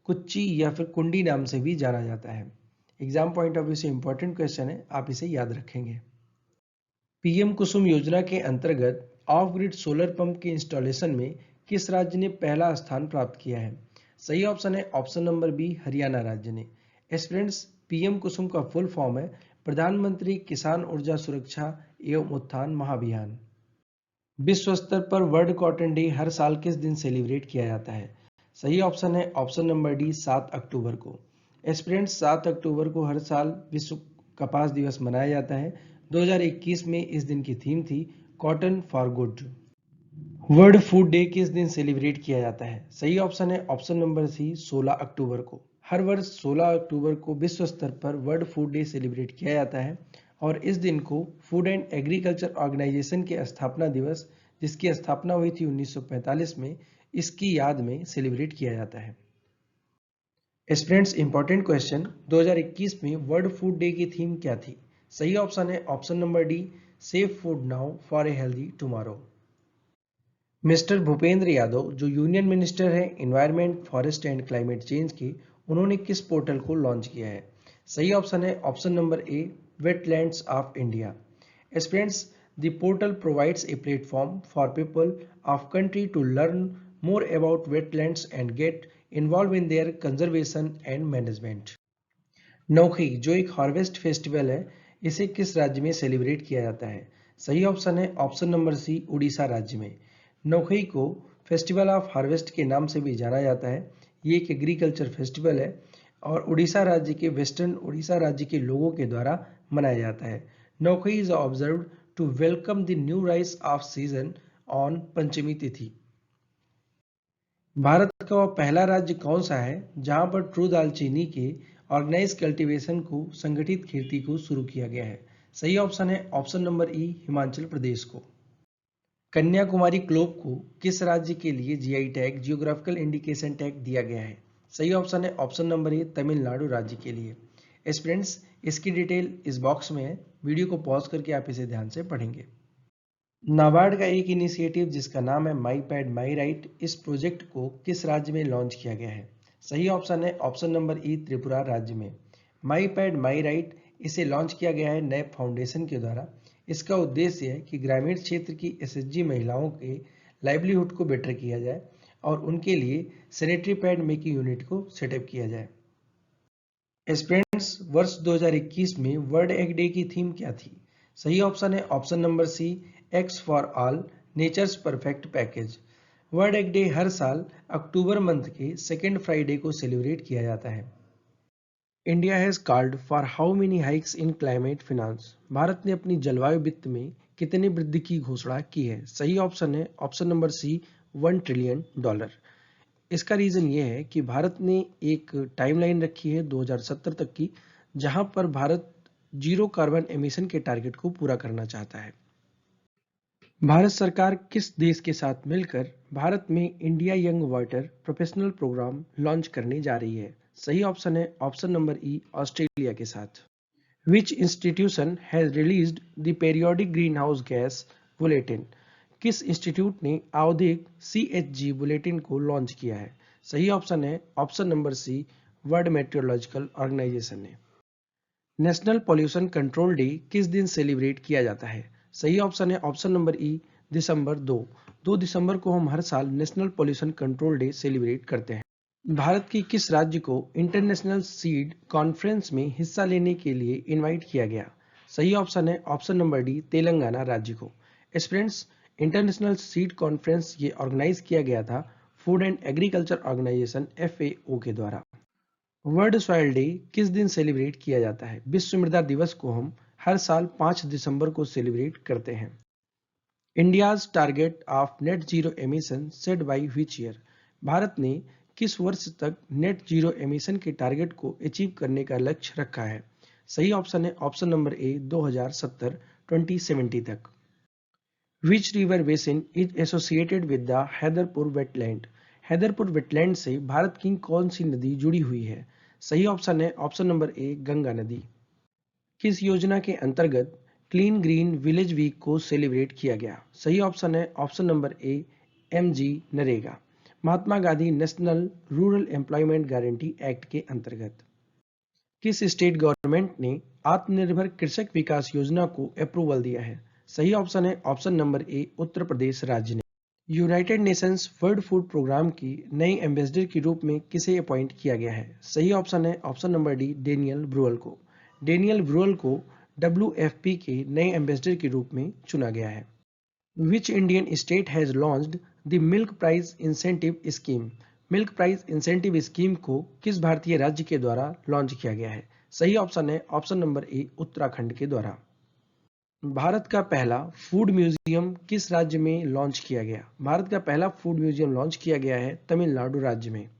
कुच्ची या फिर कुंडी नाम से भी जाना जाता है। एग्जाम पॉइंट ऑफ व्यू से इंपॉर्टेंट क्वेश्चन है, आप इसे याद रखेंगे। PM कुसुम योजना के अंतर्गत ऑफ ग्रिड सोलर पंप के इंस्टॉलेशन में किस राज्य ने पहला स्थान प्राप्त किया है? सही ऑप्शन है ऑप्शन नंबर बी हरियाणा राज्य ने। एस्पिरेंट्स, PM कुसुम का फुल फॉर्म है प्रधानमंत्री किसान ऊर्जा सुरक्षा एवं उत्थान महाअभियान। विश्व स्तर पर वर्ल्ड कॉटन डे हर साल किस दिन सेलिब्रेट किया जाता है? सही ऑप्शन है ऑप्शन नंबर डी 7 अक्टूबर को। एस्पिरेंट्स, 7 अक्टूबर को हर साल विश्व कपास दिवस मनाया जाता है। 2021 में इस दिन की थीम थी cotton for good. World food day किस दिन सेलिब्रेट किया जाता है? सही ऑप्शन है ऑप्शन नंबर सी 16 अक्टूबर को। हर वर्ष 16 अक्टूबर को विश्व स्तर पर वर्ल्ड फूड डे सेलिब्रेट किया जाता है और इस दिन को फूड एंड एग्रीकल्चर ऑर्गेनाइजेशन के स्थापना दिवस, जिसकी स्थापना हुई थी 1945 में, इसकी याद में सेलिब्रेट किया जाता है। एस्पिरेंट्स, इंपॉर्टेंट क्वेश्चन, 2021 में वर्ल्ड फूड डे की थीम क्या थी? सही ऑप्शन है option number D safe food now for a healthy tomorrow. Mister Bhupendra Yadav जो यूनियन मिनिस्टर हैं environment, forest and climate change के, उन्होंने किस पोर्टल को लॉन्च किया है? सही ऑप्शन है option number A wetlands of India. Aspirants, the portal provides a platform for people of country to learn more about wetlands and get involved in their conservation and management. नौखई जो एक हार्वेस्ट फेस्टिवल है, इसे किस राज्य में सेलिब्रेट किया जाता है? सही ऑप्शन है ऑप्शन नंबर सी, उड़ीसा राज्य में। नौखई को फेस्टिवल ऑफ हार्वेस्ट के नाम से भी जाना जाता है। ये एक एग्रीकल्चर फेस्टिवल है और उड़ीसा राज्य के वेस्टर्न उड़ीसा राज्य के लोगों के द्वारा मनाया जाता है। Nuakhai is observed to welcome the new rice of season on Panchami tithi. Bharat का वह पहला राज्य कौन सा है जहां पर ट्रू दालचीनी के ऑर्गेनाइज कल्टीवेशन को संगठित खेती को शुरू किया गया है? सही ऑप्शन है ऑप्शन नंबर ई, हिमाचल प्रदेश को। कन्याकुमारी क्लोव को किस राज्य के लिए GI tag, geographical indication tag दिया गया है? सही ऑप्शन है ऑप्शन नंबर ए, तमिलनाडु राज्य के लिए। स्टूडेंट्स, इसकी डिटेल इस बॉक्स में है, वीडियो को पॉज करके आप इसे ध्यान से पढ़ेंगे। नाबार्ड का एक इनिशिएटिव जिसका नाम है माई पैड माई राइट, इस प्रोजेक्ट को किस राज्य में लॉन्च किया गया है? सही ऑप्शन है ऑप्शन नंबर ई, त्रिपुरा राज्य में। माई पैड माई राइट इसे लॉन्च किया गया है नैप फाउंडेशन के द्वारा। इसका उद्देश्य है कि ग्रामीण क्षेत्र की एसएचजी महिलाओं के लाइवलीहुड को बेटर किया जाए और उनके लिए सैनिटरी पैड मेकिंग यूनिट को सेटअप किया जाए। स्टूडेंट्स, वर्ष 2021 में वर्ल्ड एग डे की थीम क्या थी? सही ऑप्शन है option number C, x for all, natures perfect package. World egg day हर साल अक्टूबर मंथ के सेकेंड फ्राइडे को सेलिब्रेट किया जाता है। India has called for how many hikes in climate finance. Bharat ने अपनी जलवायु वित्त में कितनी वृद्धि की घोषणा की है? सही ऑप्शन है ऑप्शन नंबर सी, $1 ट्रिलियन। इसका रीजन ये है कि भारत ने एक टाइमलाइन रखी है 2070 तक की, जहां पर भारत जीरो कार्बन एमिशन के टारगेट को पूरा करना चाहता है। भारत सरकार किस देश के साथ मिलकर भारत में India young water professional programme launch करने जा रही है? सही ऑप्शन है ऑप्शन नंबर ई, ऑस्ट्रेलिया के साथ। विच institution has released the periodic green house gas bulletin. किस इंस्टीट्यूट ने आवधिक CHG बुलेटिन को लॉन्च किया है? सही ऑप्शन है option number C, world meteorological organisation ने। नेशनल पॉल्यूशन कंट्रोल डे किस दिन सेलिब्रेट किया जाता है? सही ऑप्शन है ऑप्शन नंबर ई, दिसंबर 2 दिसंबर को हम हर साल national pollution control day celebrate करते हैं। भारत की किस राज्य को इंटरनेशनल सीड कॉन्फ्रेंस में हिस्सा लेने के लिए इनवाइट किया गया? सही ऑप्शन है ऑप्शन नंबर डी, तेलंगाना राज्य को। स्टूडेंट्स, इंटरनेशनल सीड कॉन्फ्रेंस ये ऑर्गेनाइज किया गया था food and agriculture organisation FAO के द्वारा। वर्ल्ड सॉइल डे किस दिन सेलिब्रेट किया जाता है? विश्व मृदा दिवस को हम हर साल 5 दिसंबर को सेलिब्रेट करते हैं। India's target of net zero emission set by which year. Bharat ने किस वर्ष तक नेट जीरो एमिशन के टारगेट को अचीव करने का लक्ष्य रखा है? सही ऑप्शन है ऑप्शन नंबर ए, 2070 तक। Which river basin is associated with the Haiderpur wetland. Haiderpur wetland से भारत की कौन सी नदी जुड़ी हुई है? सही ऑप्शन है ऑप्शन नंबर ए, गंगा नदी। किस योजना के अंतर्गत क्लीन ग्रीन विलेज वीक को सेलिब्रेट किया गया? सही ऑप्शन है ऑप्शन नंबर ए, MG NREGA. Mahatma Gandhi national rural employment guarantee act के अंतर्गत। किस स्टेट गवर्नमेंट ने आत्मनिर्भर कृषक विकास योजना को अप्रूवल दिया है? सही ऑप्शन है ऑप्शन नंबर ए, उत्तर प्रदेश राज्य ने। United Nations world food programme की नई एम्बेसडर के रूप में किसे अपॉइंट किया गया है? सही ऑप्शन है ऑप्शन नंबर डी, डेनियल ब्रुअल को। डेनियल ब्रुअल को WFP के नए एम्बेसडर के रूप में चुना गया है। विच Indian state has launched the milk price incentive scheme. Milk price incentive scheme को किस भारतीय राज्य के द्वारा लॉन्च किया गया है? सही ऑप्शन है ऑप्शन नंबर ए, उत्तराखंड के द्वारा। भारत का पहला फूड म्यूजियम किस राज्य में लॉन्च किया गया? भारत का पहला फूड म्यूजियम लॉन्च किया गया है तमिलनाडु राज्य में।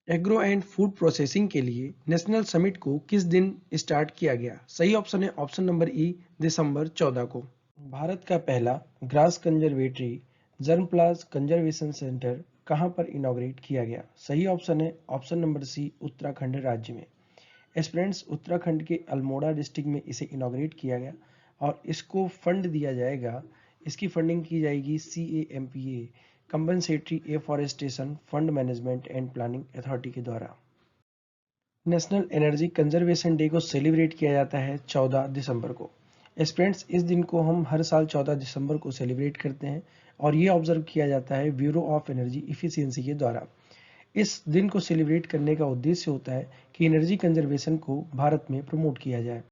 एग्रो एंड फूड प्रोसेसिंग के लिए नेशनल समिट को किस दिन स्टार्ट किया गया? सही ऑप्शन है ऑप्शन नंबर ई, दिसंबर 14 को। भारत का पहला ग्रास कंजर्वेटरी जर्मप्लाज कंजर्वेशन सेंटर कहां पर इनॉग्रेट किया गया? सही ऑप्शन है ऑप्शन नंबर सी, उत्तराखंड राज्य में। स्टूडेंट्स, उत्तराखंड के अल्मोड़ा डिस्ट्रिक्ट में इसे इनॉग्रेट किया गया और इसको फंड दिया जाएगा, इसकी फंडिंग की जाएगी CAMPA compensatory afforestation fund management and planning authority के द्वारा। नेशनल एनर्जी कंजर्वेशन डे को सेलिब्रेट किया जाता है 14 दिसंबर को। स्टूडेंट्स, इस दिन को हम हर साल 14 दिसंबर को सेलिब्रेट करते हैं और ये ऑब्जर्व किया जाता है ब्यूरो ऑफ एनर्जी इफिशियंसी के द्वारा। इस दिन को सेलिब्रेट करने का उद्देश्य होता है कि एनर्जी कंजर्वेशन को भारत में प्रमोट किया जाए।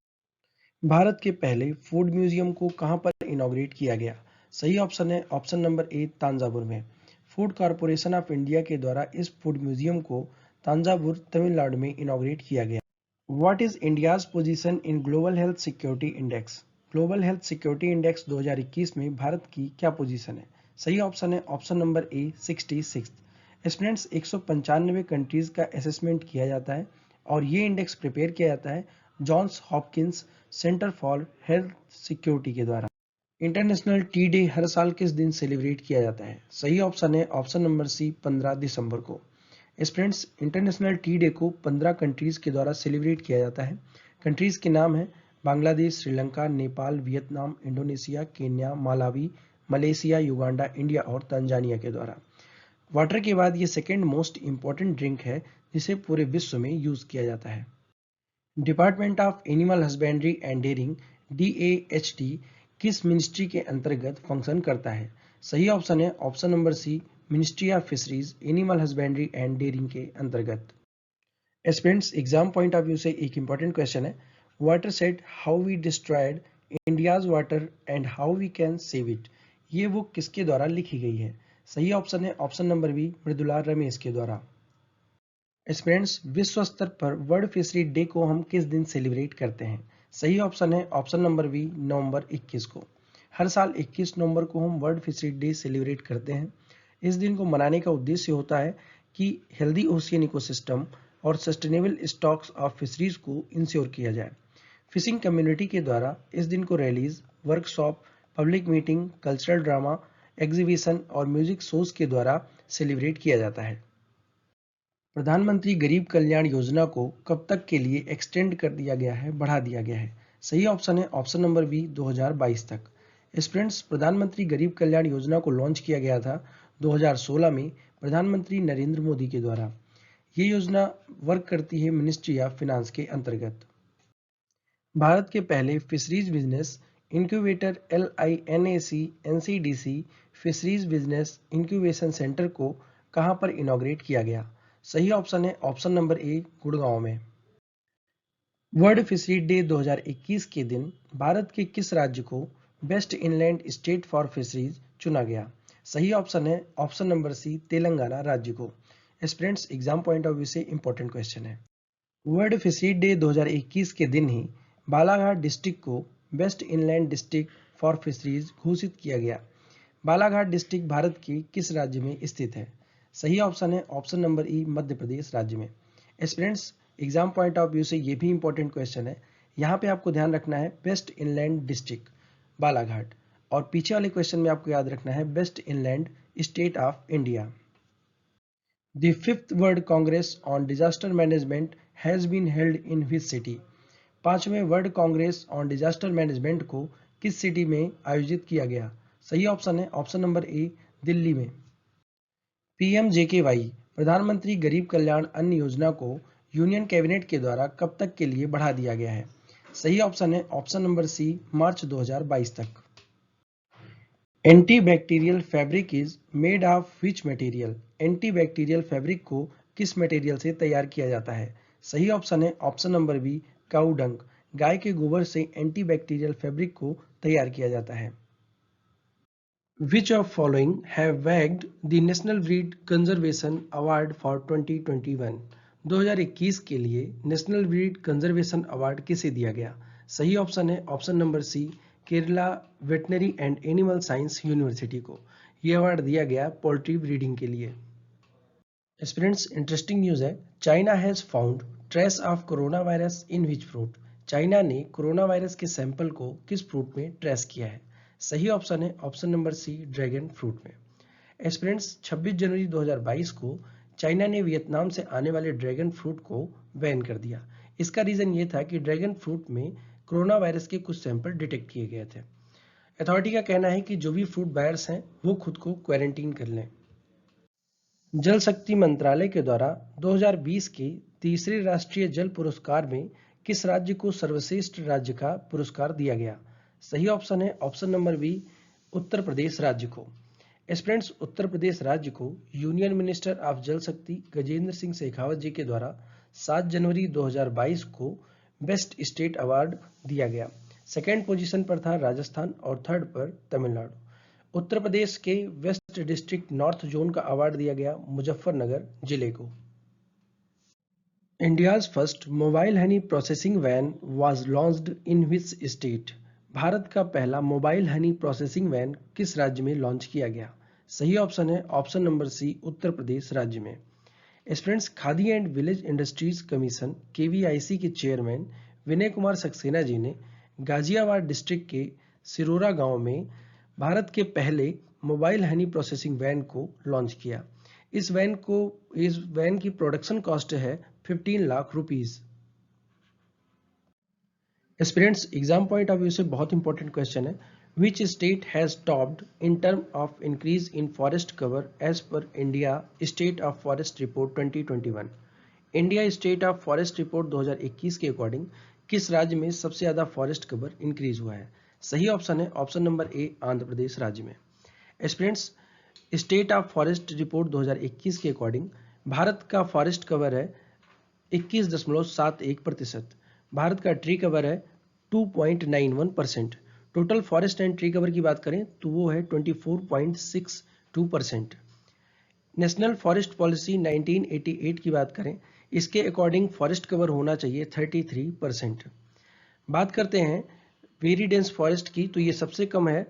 भारत के पहले फूड म्यूजियम को कहां पर इनॉग्रेट किया गया? सही ऑप्शन है ऑप्शन नंबर ए, तांजावुर में। फूड कॉरपोरेशन ऑफ इंडिया के द्वारा इस फूड म्यूजियम को तांजावुर, तमिलनाडु में इनॉग्रेट किया गया। What is India's position in global health security index? Global health security index 2021 में भारत की क्या पोजीशन है? सही ऑप्शन है ऑप्शन नंबर ए, 66। स्टूडेंट्स, 195 कंट्रीज का असेसमेंट किया जाता है और ये इंडेक्स प्रिपेयर किया जाता है Johns Hopkins centre for health security के द्वारा। इंटरनेशनल टी डे हर साल किस दिन सेलिब्रेट किया जाता है? सही ऑप्शन है ऑप्शन नंबर सी, 15 दिसंबर को। फ्रेंड्स, इंटरनेशनल टी डे को 15 कंट्रीज के द्वारा सेलिब्रेट किया जाता है। कंट्रीज के नाम है Bangladesh, Sri Lanka, Nepal, Vietnam, Indonesia, Kenya, Malawi, Malaysia, Uganda, India और तंजानिया के द्वारा। वाटर के बाद ये सेकेंड मोस्ट इंपॉर्टेंट ड्रिंक है जिसे पूरे विश्व में यूज किया जाता है। Department of animal husbandry and dairying DAHD किस मिनिस्ट्री के अंतर्गत फंक्शन करता है? सही ऑप्शन है option number C, ministry of fisheries, animal husbandry and dairying के अंतर्गत। Students, exam point of view से एक इंपॉर्टेंट क्वेश्चन है, water set how we destroyed India's water and how we can save it. ये बुक किसके द्वारा लिखी गई है? सही ऑप्शन है option number B, Mridula Ramesh के द्वारा। स्टूडेंट्स, विश्व स्तर पर वर्ल्ड फिशरी डे को हम किस दिन सेलिब्रेट करते हैं? सही ऑप्शन है ऑप्शन नंबर बी, नवंबर 21 को। हर साल 21 नवंबर को हम वर्ल्ड फिशरी डे सेलिब्रेट करते हैं। इस दिन को मनाने का उद्देश्य होता है कि हेल्दी ओशियन इकोसिस्टम और सस्टेनेबल स्टॉक्स ऑफ फिशरीज को इंश्योर किया जाए। फिशिंग कम्युनिटी के द्वारा इस दिन को rallies, workshop, public meeting, cultural drama, exhibition और म्यूजिक शोज के द्वारा सेलिब्रेट किया जाता है। प्रधानमंत्री गरीब कल्याण योजना को कब तक के लिए एक्सटेंड कर दिया गया है, बढ़ा दिया गया है? सही ऑप्शन है ऑप्शन नंबर बी, 2022 तक। स्टूडेंट्स, प्रधानमंत्री गरीब कल्याण योजना को लॉन्च किया गया था 2016 में प्रधानमंत्री नरेंद्र मोदी के द्वारा। ये योजना वर्क करती है मिनिस्ट्री ऑफ फिनांस के अंतर्गत। भारत के पहले fisheries business incubator LINAC NCDC fisheries business incubation centre को कहां पर इनॉग्रेट किया गया? सही ऑप्शन है ऑप्शन नंबर ए, गुड़गांव में। वर्ल्ड फिशरी डे 2021 के दिन भारत के किस राज्य को best inland state for fisheries चुना गया? सही ऑप्शन है ऑप्शन नंबर सी, तेलंगाना राज्य को। Students, exam point of view से इंपॉर्टेंट क्वेश्चन है। वर्ल्ड फिशरी डे 2021 के दिन ही बालाघाट डिस्ट्रिक्ट को best inland district for fisheries घोषित किया गया। बालाघाट डिस्ट्रिक्ट भारत के किस राज्य में स्थित है? सही ऑप्शन है ऑप्शन नंबर ई, मध्य प्रदेश राज्य में। Students, exam point of view से ये भी इंपॉर्टेंट क्वेश्चन है। यहाँ पे आपको ध्यान रखना है बेस्ट इनलैंड डिस्ट्रिक्ट बालाघाट, और पीछे वाले क्वेश्चन में आपको याद रखना है best inland state of India. The 5th world congress on disaster management has been held in which city? 5वें world congress on disaster management को किस सिटी में आयोजित किया गया? सही ऑप्शन है ऑप्शन नंबर ए, दिल्ली में। PMJKY प्रधानमंत्री गरीब कल्याण अन्न योजना को यूनियन कैबिनेट के द्वारा कब तक के लिए बढ़ा दिया गया है? सही ऑप्शन है ऑप्शन नंबर सी, मार्च 2022 तक। Antibacterial fabric is made of which material? Antibacterial fabric को किस मटेरियल से तैयार किया जाता है? सही ऑप्शन है ऑप्शन नंबर बी, काऊ डंग। गाय के गोबर से एंटीबैक्टीरियल फैब्रिक को तैयार किया जाता है। Which of following have bagged the National Breed Conservation Award for 2021? 2021 के लिए नेशनल ब्रीड कंजर्वेशन अवार्ड किसे दिया गया? सही ऑप्शन है option number C, Kerala veterinary and animal science university को। यह अवार्ड दिया गया पोल्ट्री ब्रीडिंग के लिए। स्टूडेंट्स, इंटरेस्टिंग न्यूज है, China has found trace of corona virus in which fruit? China ने कोरोना वायरस के सैंपल को किस फ्रूट में ट्रेस किया है? सही ऑप्शन है option number C, dragon fruit में। स्टूडेंट्स, 26 जनवरी 2022 को चाइना ने वियतनाम से आने वाले ड्रैगन फ्रूट को बैन कर दिया। इसका रीजन ये था कि ड्रैगन फ्रूट में कोरोना वायरस के कुछ सैंपल डिटेक्ट किए गए थे। अथॉरिटी का कहना है कि जो भी फ्रूट बायर्स हैं वो खुद को क्वारंटीन कर लें। जल शक्ति मंत्रालय के द्वारा 2020 के तीसरे राष्ट्रीय जल पुरस्कार में किस राज्य को सर्वश्रेष्ठ राज्य का पुरस्कार दिया गया? सही ऑप्शन है ऑप्शन नंबर बी, उत्तर प्रदेश राज्य को। एस्पिरेंट्स, उत्तर प्रदेश राज्य को यूनियन मिनिस्टर ऑफ जल शक्ति गजेंद्र सिंह शेखावत जी के द्वारा 7 जनवरी 2022 को बेस्ट स्टेट अवार्ड दिया गया। सेकेंड पोजीशन पर था राजस्थान और थर्ड पर तमिलनाडु। उत्तर प्रदेश के वेस्ट डिस्ट्रिक्ट नॉर्थ जोन का अवार्ड दिया गया मुजफ्फरनगर जिले को। India's first mobile honey processing van was launched in which state? Bharat का पहला मोबाइल हनी प्रोसेसिंग वैन किस राज्य में लॉन्च किया गया? सही ऑप्शन है ऑप्शन नंबर सी, उत्तर प्रदेश राज्य में। Students, khadi and village industries commission KVIC के चेयरमैन विनय कुमार सक्सेना जी ने गाजियाबाद डिस्ट्रिक्ट के सिरोरा गांव में भारत के पहले मोबाइल हनी प्रोसेसिंग वैन को लॉन्च किया। इस वैन की प्रोडक्शन कॉस्ट है 15 lakh rupees. Aspirants, exam point of view से बहुत इंपॉर्टेंट क्वेश्चन है। Which state has topped in term of increase in forest cover as per India state of forest report 2021? India state of forest report 2021 के अकॉर्डिंग किस राज्य में सबसे ज्यादा फॉरेस्ट कवर इंक्रीज हुआ है? सही ऑप्शन है ऑप्शन नंबर ए, आंध्र प्रदेश राज्य में। Aspirants, state of forest report 2021 के अकॉर्डिंग भारत का फॉरेस्ट कवर है 21.71%। भारत का ट्री कवर है 2.91%। Total forest and tree cover की बात करें तो वो है 24.62%। नेशनल फॉरेस्ट पॉलिसी 1988 की बात करें, इसके अकॉर्डिंग फॉरेस्ट कवर होना चाहिए 33%। बात करते हैं वेरी डेंस फॉरेस्ट की, तो ये सबसे कम है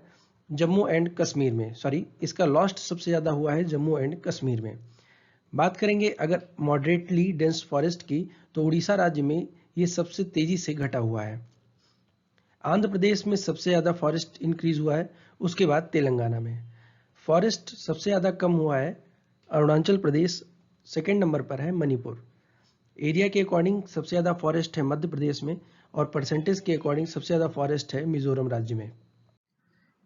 जम्मू एंड कश्मीर में, इसका लॉस्ट सबसे ज्यादा हुआ है जम्मू एंड कश्मीर में। बात करेंगे अगर मॉडरेटली डेंस फॉरेस्ट की, तो उड़ीसा राज्य में ये सबसे तेजी से घटा हुआ है। आंध्र प्रदेश में सबसे ज्यादा फॉरेस्ट इंक्रीज हुआ है, उसके बाद तेलंगाना में। फॉरेस्ट सबसे ज्यादा कम हुआ है अरुणाचल प्रदेश, सेकंड नंबर पर है मणिपुर। एरिया के अकॉर्डिंग सबसे ज्यादा फॉरेस्ट है मध्य प्रदेश में, और परसेंटेज के अकॉर्डिंग सबसे ज्यादा फॉरेस्ट है मिजोरम राज्य में।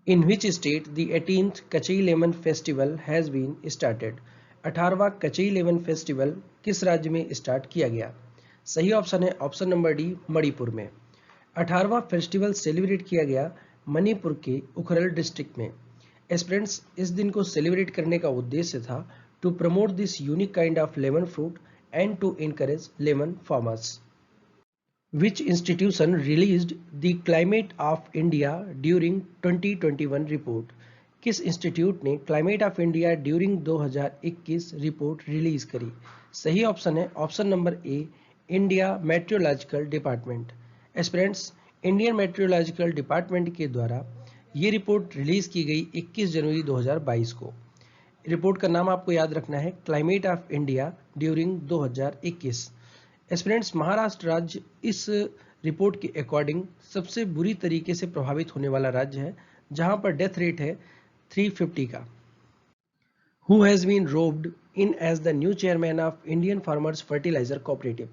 In which state the 18th Kachai lemon festival has been started? 18वां कचई लेमन फेस्टिवल किस राज्य में स्टार्ट किया गया? सही ऑप्शन है ऑप्शन नंबर डी, मणिपुर में। 18वां फेस्टिवल सेलिब्रेट किया गया मणिपुर के उखरल डिस्ट्रिक्ट में। एस्पिरेंट्स, इस दिन को सेलिब्रेट करने का उद्देश्य था to promote this unique kind of lemon fruit and to encourage lemon farmers. Which institution released the Climate of India during 2021 report? किस इंस्टीट्यूट ने climate of India during 2021 report release करी? सही ऑप्शन है option number A, India meteorological department. Aspirants, Indian meteorological department के द्वारा ये रिपोर्ट रिलीज की गई 21 जनवरी 2022 को। रिपोर्ट का नाम आपको याद रखना है, climate of India during 2021। Aspirants, Maharashtra राज्य इस रिपोर्ट के अकॉर्डिंग सबसे बुरी तरीके से प्रभावित होने वाला राज्य है, जहां पर डेथ रेट है 350 का। Who has been roped in as the new chairman of Indian farmers fertiliser cooperative?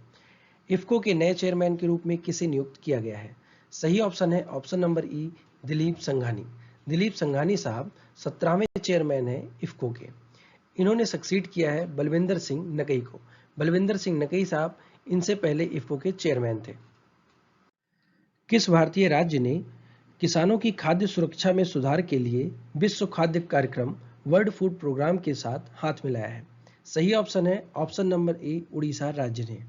IFFCO के नए चेयरमैन के रूप में किसे नियुक्त किया गया है? सही ऑप्शन है ऑप्शन नंबर ई, दिलीप संघानी। दिलीप संघानी साहब 17वें चेयरमैन है इफ्को के। इन्होंने सक्सीड किया है बलविंदर सिंह नकई को। बलविंदर सिंह नकई साहब इनसे पहले इफ्को के चेयरमैन थे। किस भारतीय राज्य ने किसानों की खाद्य सुरक्षा में सुधार के लिए विश्व खाद्य कार्यक्रम वर्ल्ड फूड प्रोग्राम के साथ हाथ मिलाया है? सही ऑप्शन है ऑप्शन नंबर ए, उड़ीसा राज्य ने।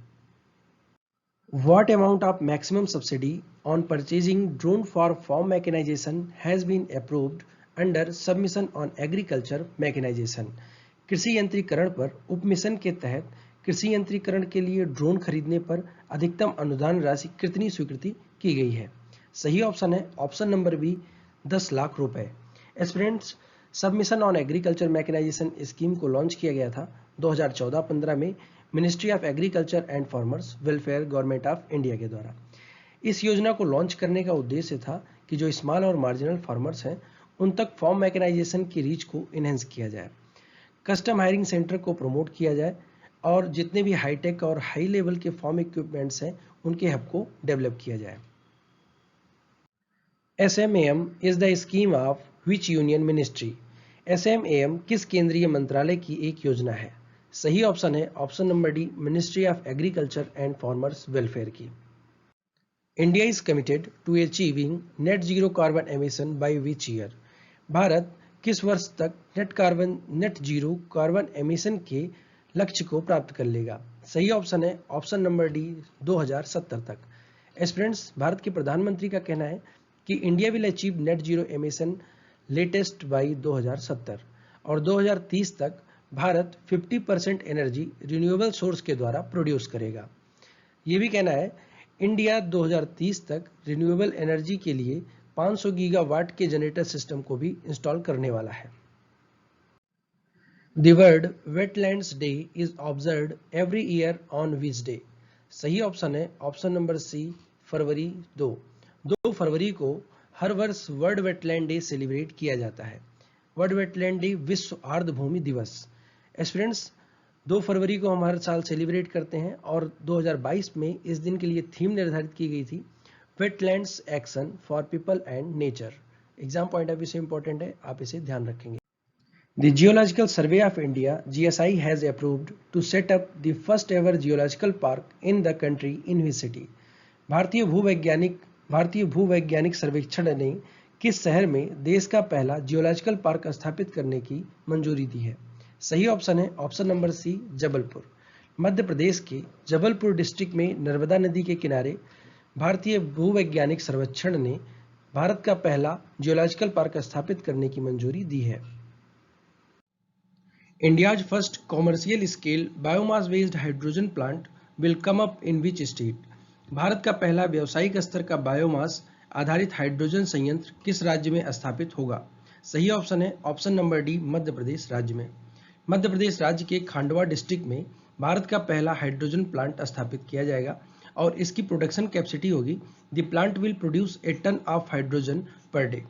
What amount of maximum subsidy on purchasing drone for farm mechanization has been approved under submission on agriculture mechanization? कृषि यंत्रीकरण पर उपमिशन के तहत कृषि यंत्रीकरण के लिए ड्रोन खरीदने पर अधिकतम अनुदान राशि कितनी स्वीकृति की गई है? सही ऑप्शन है ऑप्शन नंबर बी, 10 लाख रुपए। Aspirants, submission on agriculture mechanisation scheme को लॉन्च किया गया था 2014-15 में ministry of agriculture and farmers welfare government of India के द्वारा। इस योजना को लॉन्च करने का उद्देश्य था कि जो स्मॉल और मार्जिनल फार्मर्स हैं उन तक फार्म मैकेनाइजेशन की रीच को इनहेंस किया जाए, कस्टम हायरिंग सेंटर को प्रमोट किया जाए और जितने भी हाईटेक और हाई लेवल के फार्म इक्विपमेंट्स हैं उनके हब को डेवलप किया जाए। SMAM is the scheme of which union ministry? SMAM किस केंद्रीय मंत्रालय की एक योजना है? सही ऑप्शन है option number D, ministry of agriculture and farmers welfare की। India is committed to achieving net zero carbon emission by which year? Bharat किस वर्ष तक नेट जीरो कार्बन एमिशन के लक्ष्य को प्राप्त कर लेगा? सही ऑप्शन है ऑप्शन नंबर डी 2070 तक। एस्पिरेंट्स, भारत के प्रधानमंत्री का कहना है कि India will achieve net zero emission latest by 2070 और 2030 तक भारत 50% एनर्जी रिन्यूएबल सोर्स के द्वारा प्रोड्यूस करेगा। ये भी कहना है इंडिया 2030 तक रिन्यूएबल एनर्जी के लिए 500 गीगावाट के जनरेटर सिस्टम को भी इंस्टॉल करने वाला है। The word Wetlands Day is observed every year on which day? सही ऑप्शन है ऑप्शन नंबर सी फरवरी 2 फरवरी को हर वर्ष वर्ल्ड वेटलैंड डे सेलिब्रेट किया जाता है। वर्ल्ड वेटलैंड डे विश्व आर्द्रभूमि दिवस। एस्पिरेंट्स, 2 फरवरी को हम हर साल सेलिब्रेट करते हैं और 2022 में इस दिन के लिए थीम निर्धारित की गई थी wetlands action for people and nature. Exam point of view से इंपॉर्टेंट है, आप इसे ध्यान रखेंगे। The Geological Survey of India (GSI) has approved to set up the first ever geological park in the country in which city? भारतीय भूवैज्ञानिक सर्वेक्षण ने किस शहर में देश का पहला जियोलॉजिकल पार्क स्थापित करने की मंजूरी दी है? सही ऑप्शन है ऑप्शन नंबर सी जबलपुर। मध्य प्रदेश के जबलपुर डिस्ट्रिक्ट में नर्मदा नदी के किनारे भारतीय भूवैज्ञानिक सर्वेक्षण ने भारत का पहला जियोलॉजिकल पार्क स्थापित करने की मंजूरी दी है। India's first commercial scale biomass based hydrogen plant will come up in which state? Bharat का पहला व्यावसायिक स्तर का बायोमास आधारित हाइड्रोजन संयंत्र किस राज्य में स्थापित होगा? सही ऑप्शन है option number D Madhya Pradesh राज्य में। मध्य प्रदेश राज्य के खांडवा डिस्ट्रिक्ट में भारत का पहला हाइड्रोजन प्लांट स्थापित किया जाएगा और इसकी प्रोडक्शन कैपेसिटी होगी the plant will produce a tonne of hydrogen per day.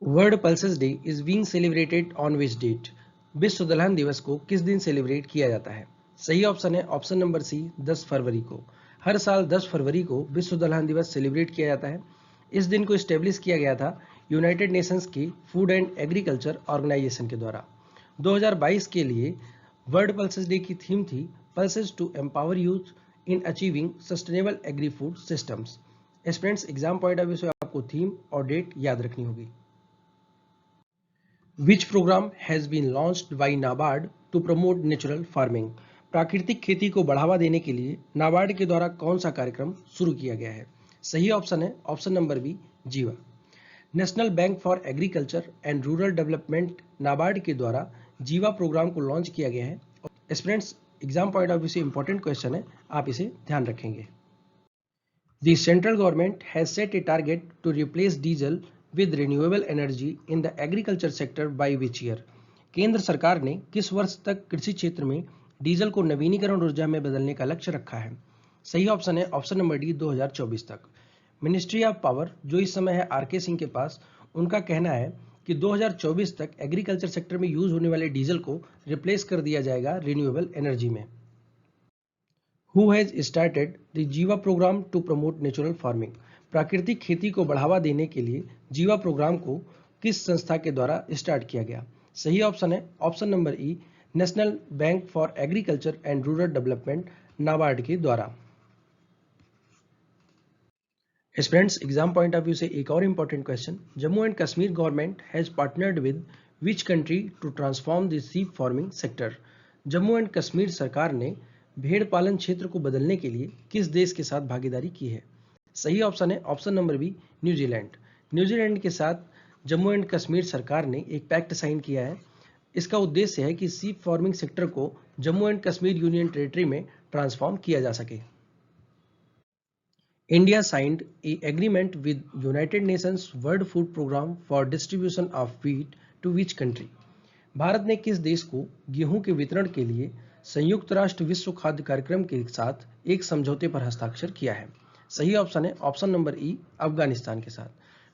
World pulses day is being celebrated on which date? विश्व दलहन दिवस को किस दिन सेलिब्रेट किया जाता है? सही ऑप्शन है ऑप्शन नंबर सी 10 फरवरी को। हर साल 10 फरवरी को विश्व दलहन दिवस सेलिब्रेट किया जाता है। इस दिन को स्टेब्लिश किया गया था यूनाइटेड नेशंस की फूड एंड एग्रीकल्चर ऑर्गेनाइजेशन के द्वारा। 2022 के लिए वर्ल्ड पल्सेस डे की थीम थी pulses to empower youth in achieving sustainable agri food systems. Students, exam point of view से आपको थीम और डेट याद रखनी होगी। Which program has been launched by NABARD to promote natural farming? प्राकृतिक खेती को बढ़ावा देने के लिए नाबार्ड के द्वारा कौन सा कार्यक्रम शुरू किया गया है? सही ऑप्शन है ऑप्शन नंबर बी जीवा। National bank for agriculture and rural development NABARD के द्वारा जीवा प्रोग्राम को लॉन्च किया गया है। Students, exam point of view से इंपॉर्टेंट क्वेश्चन है, आप इसे ध्यान रखेंगे। The central government has set a target to replace diesel with renewable energy in the agriculture sector by which year? केंद्र सरकार ने किस वर्ष तक कृषि क्षेत्र में डीजल को नवीनीकरण ऊर्जा में बदलने का लक्ष्य रखा है? सही ऑप्शन है ऑप्शन नंबर डी 2024 तक। मिनिस्ट्री ऑफ पावर जो इस समय है आर के सिंह के पास, उनका कहना है कि 2024 तक एग्रीकल्चर सेक्टर में यूज होने वाले डीजल को रिप्लेस कर दिया जाएगा रिन्यूएबल एनर्जी में। Who has started the Jiva programme to promote natural farming? प्राकृतिक खेती को बढ़ावा देने के लिए जीवा प्रोग्राम को किस संस्था के द्वारा स्टार्ट किया गया? सही ऑप्शन है option number E national bank for agriculture and rural development NABARD के द्वारा। Students, exam point of view से एक और important question, Jammu and Kashmir government has partnered with which country to transform the sheep farming sector? Jammu and Kashmir सरकार ने भेड़ पालन क्षेत्र को बदलने के लिए किस देश के साथ भागीदारी की है? सही ऑप्शन है option number B New Zealand. New Zealand के साथ जम्मू एंड कश्मीर सरकार ने एक पैक्ट साइन किया है। इसका उद्देश्य है कि सीप फार्मिंग सेक्टर को Jammu and Kashmir union territory में ट्रांसफॉर्म किया जा सके। India signed a agreement with United Nations world food programme for distribution of wheat to which country? Bharat ने किस देश को गेहूं के वितरण के लिए संयुक्त राष्ट्र विश्व खाद्य कार्यक्रम के साथ एक समझौते पर हस्ताक्षर किया है? सही ऑप्शन है ऑप्शन नंबर ई अफगानिस्तान के साथ।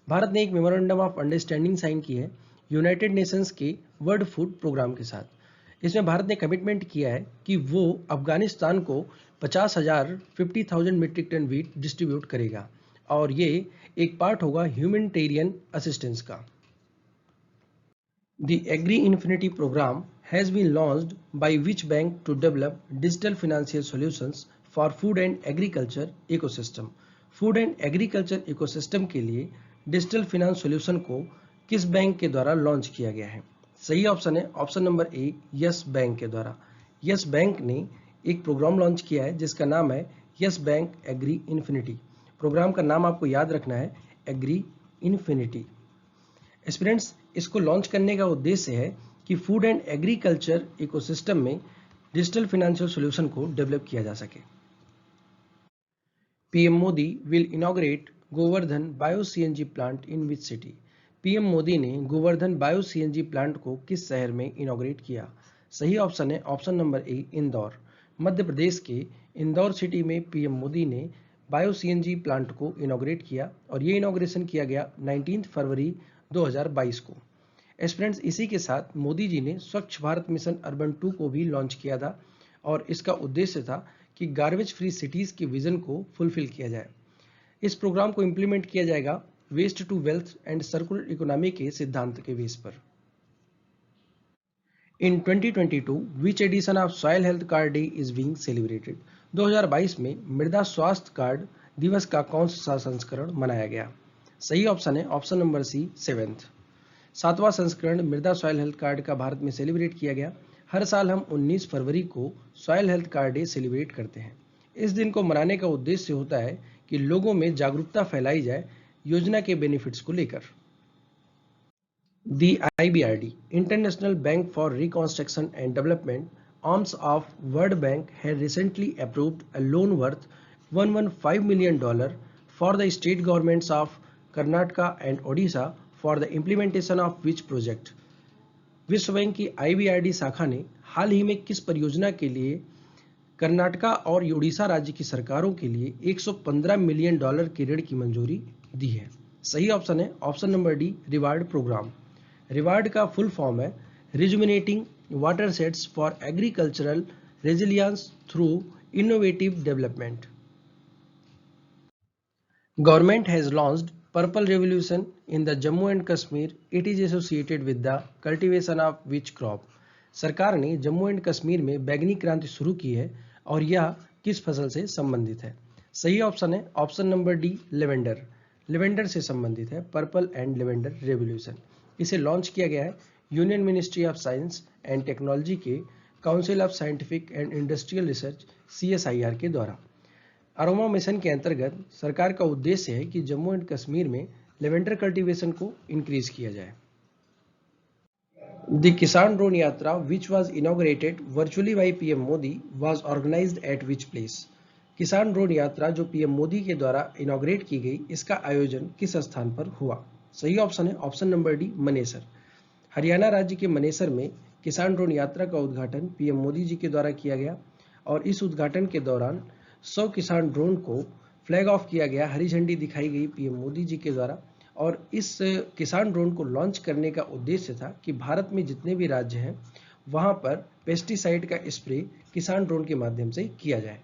भारत ने एक मेमोरेंडम ऑफ अंडरस्टैंडिंग साइन की है यूनाइटेड नेशंस के वर्ल्ड फूड प्रोग्राम के साथ। इसमें भारत ने कमिटमेंट किया है कि वो अफगानिस्तान को 50,000 मीट्रिक टन व्हीट डिस्ट्रीब्यूट करेगा और ये एक पार्ट होगा ह्यूमैनिटेरियन असिस्टेंस का। The Agri Infinity program has been launched by which bank to develop digital financial solutions for food and agriculture ecosystem. Food and agriculture ecosystem के लिए डिजिटल फिनांस सॉल्यूशन को किस बैंक के द्वारा लॉन्च किया गया है? सही ऑप्शन है ऑप्शन नंबर ए, यस बैंक के द्वारा। यस बैंक ने एक प्रोग्राम लॉन्च किया है जिसका नाम है Yes Bank Agri Infinity. Programme का नाम आपको याद रखना है, एग्री इन्फिनिटी। एस्पिरेंट्स, इसको लॉन्च करने का उद्देश्य है कि फूड एंड एग्रीकल्चर इकोसिस्टम में डिजिटल फाइनेंशियल सॉल्यूशन को डेवलप किया जा सके। PM Modi will inaugurate Govardhan bio CNG plant in which city? PM Modi ने गोवर्धन बायो सीएनजी प्लांट को किस शहर में इनॉग्रेट किया? सही ऑप्शन है ऑप्शन नंबर ए, इंदौर। मध्य प्रदेश के इंदौर सिटी में पीएम मोदी ने बायो सीएनजी प्लांट को इनॉग्रेट किया और ये इनॉग्रेशन किया गया 19 फरवरी 2022 को। एस्पिरेंट्स, इसी के साथ मोदी जी ने स्वच्छ भारत मिशन अर्बन 2 को भी लॉन्च किया था और इसका उद्देश्य था कि गार्बेज फ्री सिटीज के विजन को फुलफिल किया जाए। इस प्रोग्राम को इंप्लीमेंट किया जाएगा waste to wealth and circular economy के सिद्धांत के बेस पर। In 2022 which edition of soil health card day is being celebrated? 2022 में मृदा स्वास्थ्य कार्ड दिवस का कौन सा संस्करण मनाया गया? सही ऑप्शन है ऑप्शन नंबर सी, 7वां संस्करण मृदा सॉइल हेल्थ कार्ड का भारत में सेलिब्रेट किया गया। हर साल हम 19 फरवरी को soil health card day celebrate करते हैं। इस दिन को मनाने का उद्देश्य होता है कि लोगों में जागरूकता फैलाई जाए योजना के बेनिफिट्स को लेकर। The IBRD, International Bank for Reconstruction and Development, arms of World Bank, had recently approved a loan worth $115 million for the state governments of Karnataka and Odisha for the implementation of which project? विश्व बैंक की IBRD शाखा ने हाल ही में किस परियोजना के लिए कर्नाटका और ओडिशा राज्य की सरकारों के लिए $115 मिलियन की ऋण की मंजूरी दी है? सही ऑप्शन है option number D, reward program. Reward का फुल फॉर्म है rejuvenating watersheds for agricultural resilience through innovative development. Government has launched purple revolution in the Jammu and Kashmir. It is associated with the cultivation of which crop? सरकार ने जम्मू एंड कश्मीर में बैगनी क्रांति शुरू की है और यह किस फसल से संबंधित है? सही ऑप्शन है option number D, lavender. Lavender से संबंधित है पर्पल एंड लेवेंडर रेवोल्यूशन। इसे लॉन्च किया गया है union ministry of science and technology के council of scientific and industrial research CSIR के द्वारा। अरोमा मिशन के अंतर्गत सरकार का उद्देश्य है कि जम्मू एंड कश्मीर में लेवेंडर कल्टीवेशन को इंक्रीज किया जाए। The Kisan drone Yatra which was inaugurated virtually by PM Modi was organised at which place? Kisan drone Yatra जो PM मोदी के द्वारा इनॉग्रेट की गई, इसका आयोजन किस स्थान पर हुआ? सही ऑप्शन है option number D, Manesar. Haryana राज्य के मनेसर में किसान ड्रोन यात्रा का उद्घाटन PM मोदी जी के द्वारा किया गया और इस उद्घाटन के दौरान 100 किसान ड्रोन को फ्लैग ऑफ किया गया, हरी झंडी दिखाई गई PM मोदी जी के द्वारा। और इस किसान ड्रोन को लॉन्च करने का उद्देश्य था कि भारत में जितने भी राज्य हैं वहां पर पेस्टिसाइड का स्प्रे किसान ड्रोन के माध्यम से किया जाए।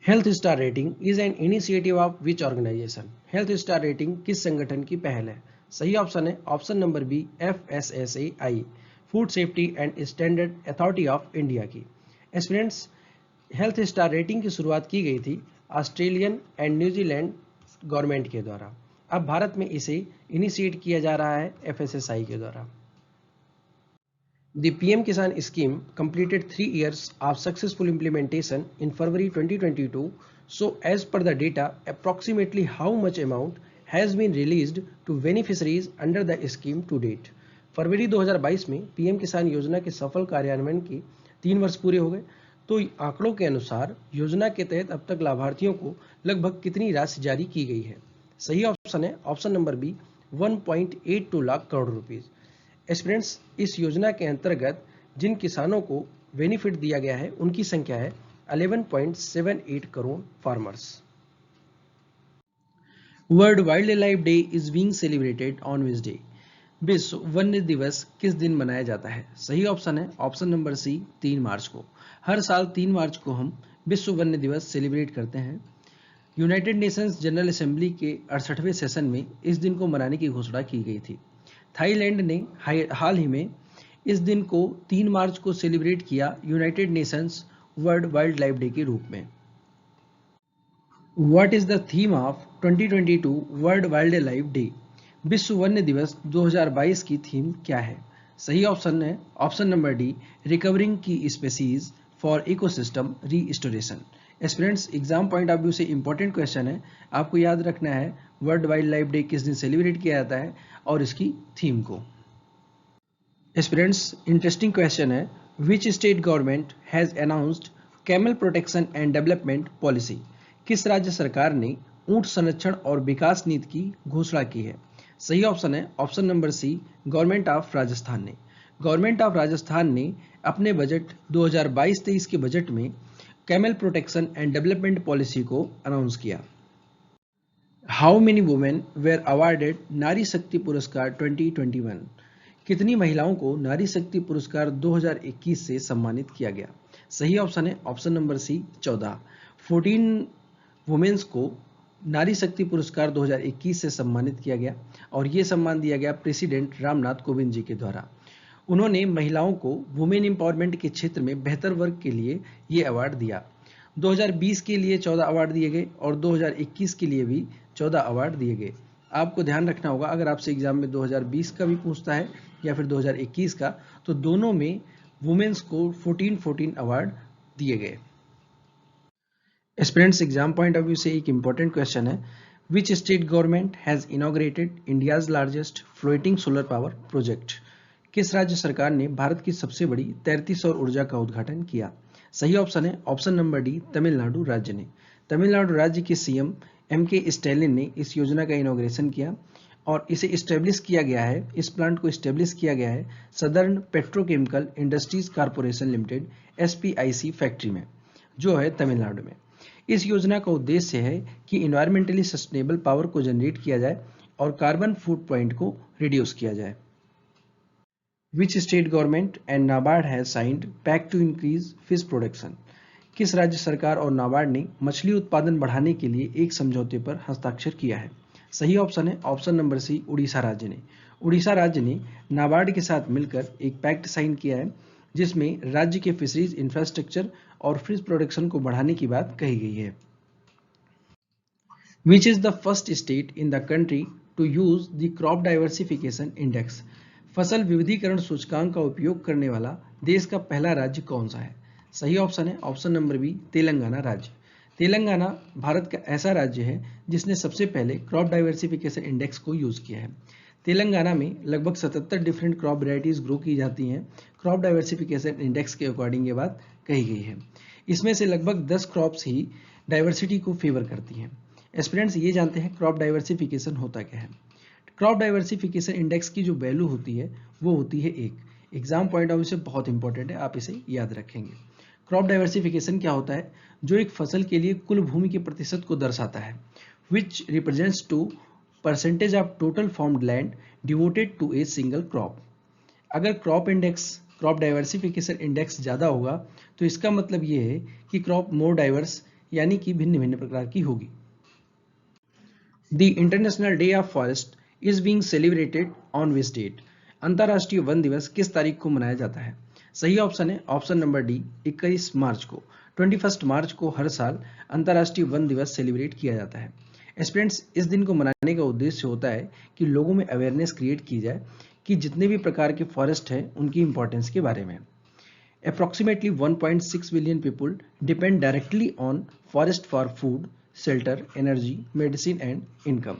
Health star rating is an initiative of which organisation? Health star rating किस संगठन की पहल है? सही ऑप्शन है option number B, FSSAI, food safety and standard authority of India की। एस्पिरेंट्स, हेल्थ स्टार रेटिंग की शुरुआत की गई थी ऑस्ट्रेलियन एंड न्यूजीलैंड गवर्नमेंट के द्वारा। अब भारत में इसे इनिशिएट किया जा रहा है FSSAI के द्वारा। The PM Kisan scheme completed 3 years of successful implementation in February 2022. So, as per the data, approximately how much amount has been released to beneficiaries under the scheme to date? फरवरी 2022 में PM किसान योजना के सफल कार्यान्वयन के 3 वर्ष पूरे हो गए, तो आंकड़ों के अनुसार योजना के तहत अब तक लाभार्थियों को लगभग कितनी राशि जारी की गई है? सही ऑप्शन है option number B, 1.82 lakh crore rupees. Aspirants, इस योजना के अंतर्गत जिन किसानों को बेनिफिट दिया गया है उनकी संख्या है 11.78 crore farmers. World wild life day is being celebrated on which day? विश्व वन्य दिवस किस दिन मनाया जाता है? सही ऑप्शन है ऑप्शन नंबर सी, 3 मार्च को। हर साल 3 मार्च को हम विश्व वन्य दिवस सेलिब्रेट करते हैं। यूनाइटेड नेशंस जनरल असेंबली के 68वें सेशन में इस दिन को मनाने की घोषणा की गई थी। थाईलैंड ने हाल ही में इस दिन को 3 मार्च को सेलिब्रेट किया United Nations world wild life day के रूप में। What is the theme of 2022 world wild life day? विश्व वन्य दिवस 2022 की थीम क्या है? सही ऑप्शन है ऑप्शन नंबर डी, रिकवरिंग की species for ecosystem restoration. Aspirants, exam point of view से इंपॉर्टेंट क्वेश्चन है, आपको याद रखना है वर्ल्ड वाइल्ड लाइफ डे किस दिन सेलिब्रेट किया जाता है और इसकी थीम को। एस्पिरेंट्स, इंटरेस्टिंग क्वेश्चन है, which state government has announced camel protection and development policy? किस राज्य सरकार ने ऊंट संरक्षण और विकास नीति की घोषणा की है? सही ऑप्शन है option number C, government of Rajasthan ने। गवर्नमेंट ऑफ राजस्थान ने अपने बजट 2022-23 के बजट में camel protection and development policy को अनाउंस किया। How many women where awarded नारी शक्ति पुरस्कार 2021? कितनी महिलाओं को नारी शक्ति पुरस्कार 2021 से सम्मानित किया गया? सही ऑप्शन है ऑप्शन नंबर सी, 14। 14 वुमेन्स को नारी शक्ति पुरस्कार 2021 से सम्मानित किया गया और ये सम्मान दिया गया प्रेसिडेंट रामनाथ कोविंद जी के द्वारा। उन्होंने महिलाओं को वुमेन एम्पावरमेंट के क्षेत्र में बेहतर वर्क के लिए ये अवार्ड दिया। 2020 के लिए 14 अवार्ड दिए गए और 2021 के लिए भी 14 अवार्ड दिए गए। आपको ध्यान रखना होगा, अगर आपसे एग्जाम में 2020 का भी पूछता है या फिर 2021 का, तो दोनों में वुमेन्स को 14 अवार्ड दिए गए। Aspirants, exam point of view से एक इंपॉर्टेंट क्वेश्चन है, which state government has inaugurated India's largest floating solar power project? किस राज्य सरकार ने भारत की सबसे बड़ी तैरती सौर ऊर्जा का उद्घाटन किया? सही ऑप्शन है ऑप्शन नंबर डी, तमिलनाडु राज्य ने। तमिलनाडु राज्य के सीएम MK स्टैलिन ने इस योजना का इनॉग्रेशन किया और इसे इस्टेब्लिश किया गया है, इस प्लांट को इस्टेब्लिश किया गया है southern petrochemical industries corporation limited SPIC factory में, जो है तमिलनाडु में। इस योजना का उद्देश्य है कि इन्वायरमेंटली सस्टेनेबल पावर को जनरेट किया जाए और कार्बन फुटप्रिंट को रिड्यूस किया जाए। Which state government and NABARD has signed pact to increase fish production? किस राज्य सरकार और नाबार्ड ने मछली उत्पादन बढ़ाने के लिए एक समझौते पर हस्ताक्षर किया है? सही ऑप्शन है ऑप्शन नंबर सी, उड़ीसा राज्य ने। उड़ीसा राज्य ने नाबार्ड के साथ मिलकर एक पैक्ट साइन किया है जिसमें राज्य के फिशरीज इंफ्रास्ट्रक्चर और फिश प्रोडक्शन को बढ़ाने की बात कही गई है। Which is the first state in the country to use the crop diversification index? फसल विविधीकरण सूचकांक का उपयोग करने वाला देश का पहला राज्य कौन सा है? सही ऑप्शन है ऑप्शन नंबर बी, तेलंगाना राज्य। तेलंगाना भारत का ऐसा राज्य है जिसने सबसे पहले क्रॉप डाइवर्सिफिकेशन इंडेक्स को यूज किया है। तेलंगाना में लगभग 77 डिफरेंट क्रॉप वैरायटीज ग्रो की जाती हैं। क्रॉप डाइवर्सिफिकेशन इंडेक्स के अकॉर्डिंग ये बात कही गई है। इसमें से लगभग 10 क्रॉप्स ही डाइवर्सिटी को फेवर करती हैं। एस्पिरेंट्स, ये जानते हैं क्रॉप डाइवर्सिफिकेशन होता क्या है। क्रॉप डाइवर्सिफिकेशन इंडेक्स की जो वैल्यू होती है वो होती है 1। एग्जाम पॉइंट ऑफ व्यू से बहुत इंपॉर्टेंट है, आप इसे याद रखेंगे। क्रॉप डाइवर्सिफिकेशन क्या होता है? जो एक फसल के लिए कुल भूमि के प्रतिशत को दर्शाता है, which represents to percentage of total farmed land devoted to a single crop. अगर क्रॉप डाइवर्सिफिकेशन इंडेक्स ज़्यादा होगा तो इसका मतलब ये है कि क्रॉप मोर डाइवर्स यानी कि भिन्न भिन्न प्रकार की होगी। The international day of forest is being celebrated on which date? अंतर्राष्ट्रीय वन दिवस किस तारीख को मनाया जाता है? सही ऑप्शन है ऑप्शन नंबर डी, 21 मार्च को। 21 मार्च को हर साल अंतर्राष्ट्रीय वन दिवस सेलिब्रेट किया जाता है। स्टूडेंट्स, इस दिन को मनाने का उद्देश्य होता है कि लोगों में अवेयरनेस क्रिएट की जाए कि जितने भी प्रकार के फॉरेस्ट हैं उनकी इंपॉर्टेंस के बारे में। Approximately 1.6 billion people depend directly on forest for food, shelter, energy, medicine and income.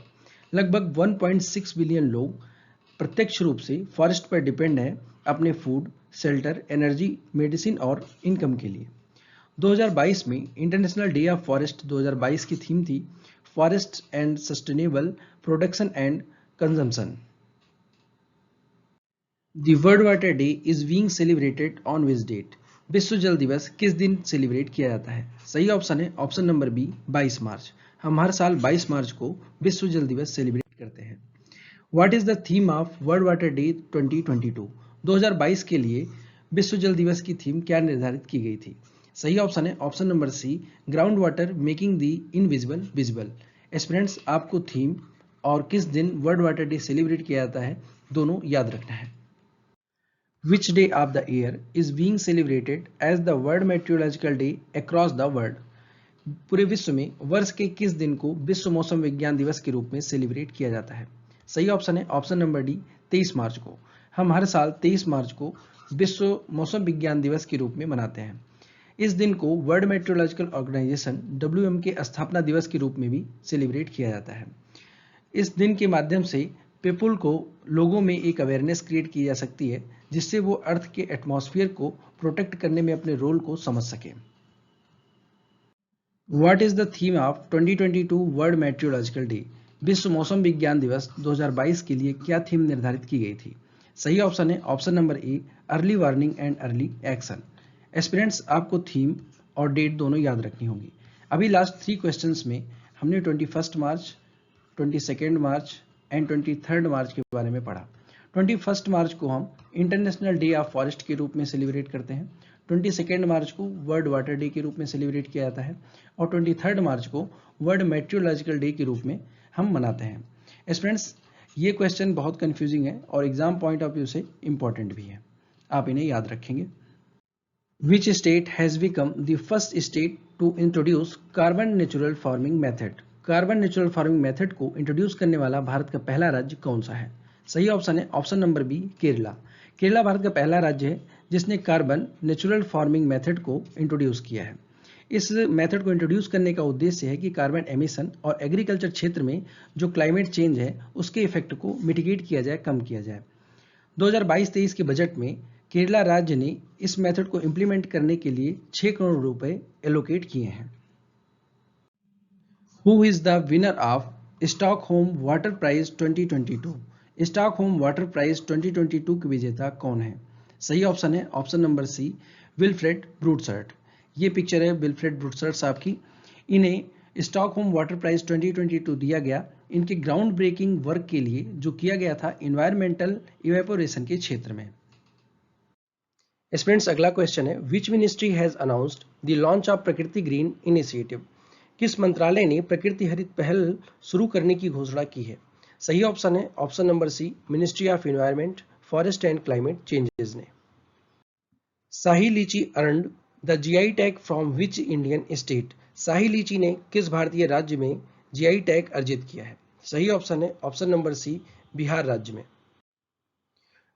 लगभग 1.6 बिलियन लोग प्रत्यक्ष रूप से फॉरेस्ट पर डिपेंड हैं अपने फूड, शेल्टर, एनर्जी, मेडिसिन और इनकम के लिए। 2022 में इंटरनेशनल डे ऑफ फॉरेस्ट 2022 की थीम थी forest and sustainable production and consumption. The world water day is being celebrated on which date? विश्व जल दिवस किस दिन सेलिब्रेट किया जाता है? सही ऑप्शन है ऑप्शन नंबर बी, 22 मार्च। हम हर साल 22 मार्च को विश्व जल दिवस सेलिब्रेट करते हैं। What is the theme of world water day 2022? 2022 के लिए विश्व जल दिवस की थीम क्या निर्धारित की गई थी? सही ऑप्शन है option number C, ground water making the invisible visible. Aspirants, आपको थीम और किस दिन वर्ल्ड वाटर डे सेलिब्रेट किया जाता है दोनों याद रखना है। Which day of the year is being celebrated as the World Meteorological Day across the world? पूरे विश्व में वर्ष के किस दिन को विश्व मौसम विज्ञान दिवस के रूप में सेलिब्रेट किया जाता है? सही ऑप्शन है ऑप्शन नंबर डी 23 मार्च को। हम हर साल 23 मार्च को विश्व मौसम विज्ञान दिवस के रूप में मनाते हैं। इस दिन को वर्ल्ड मेट्रोलॉजिकल ऑर्गेनाइजेशन WM के स्थापना दिवस के रूप में भी सेलिब्रेट किया जाता है। इस दिन के माध्यम से पीपल को लोगों में एक अवेयरनेस क्रिएट की जा सकती है, जिससे वो अर्थ के एटमॉस्फेयर को प्रोटेक्ट करने में अपने रोल को समझ सके। What is the theme of 2022 world metrological day? विश्व मौसम विज्ञान दिवस 2022 के लिए क्या थीम निर्धारित की गई थी? सही ऑप्शन है option number A early warning and early action. Aspirants, आपको थीम और डेट दोनों याद रखनी होगी। अभी लास्ट 3 क्वेश्चंस में हमने 21 मार्च, 22 मार्च एंड 23 मार्च के बारे में पढ़ा। 21 मार्च को हम इंटरनेशनल डे ऑफ फॉरेस्ट के रूप में सेलिब्रेट करते हैं। 22 मार्च को वर्ल्ड वाटर डे के रूप में सेलिब्रेट किया जाता है और 23 मार्च को वर्ल्ड मेट्रोलॉजिकल डे के रूप में हम मनाते हैं। स्टूडेंट्स, ये क्वेश्चन बहुत कंफ्यूजिंग है और एग्जाम पॉइंट ऑफ व्यू से इंपॉर्टेंट भी है, आप इन्हें याद रखेंगे। Which state has become the first state to introduce carbon natural farming method? Carbon natural farming method को इंट्रोड्यूस करने वाला भारत का पहला राज्य कौन सा है? सही ऑप्शन है option number B Kerala. Kerala Bharat का पहला राज्य है जिसने कार्बन नेचुरल फार्मिंग मेथड को इंट्रोड्यूस किया है। इस मेथड को इंट्रोड्यूस करने का उद्देश्य है कि कार्बन एमिशन और एग्रीकल्चर क्षेत्र में जो क्लाइमेट चेंज है उसके इफेक्ट को मिटिगेट किया जाए, कम किया जाए। 2022-23 के बजट में केरला राज्य ने इस मेथड को इंप्लीमेंट करने के लिए 6 करोड़ रुपए एलोकेट किए हैं। Who is the winner of Stockholm Water Prize 2022? Stockholm Water Prize 2022 के विजेता कौन है? सही ऑप्शन है ऑप्शन नंबर सी विल्फ्रेड ब्रूटसर्ट। ये पिक्चर है विल्फ्रेड ब्रूटसर्ट साहब की। इन्हें स्टॉकहोम वाटर प्राइज 2022 दिया गया इनके ग्राउंड ब्रेकिंग वर्क के लिए जो किया गया था इन्वायरमेंटल इवेपोरेशन के क्षेत्र में। स्टूडेंट्स, अगला क्वेश्चन है which ministry has announced the launch of प्रकृति ग्रीन इनिशिएटिव? किस मंत्रालय ने प्रकृति हरित पहल शुरू करने की घोषणा की है? सही ऑप्शन है option number C ministry of environment, forest and climate changes ने। Shahi litchi earned the GI tag from which Indian state? Shahi litchi ने किस भारतीय राज्य में जीआई टैग अर्जित किया है? सही ऑप्शन है ऑप्शन नंबर सी बिहार राज्य में।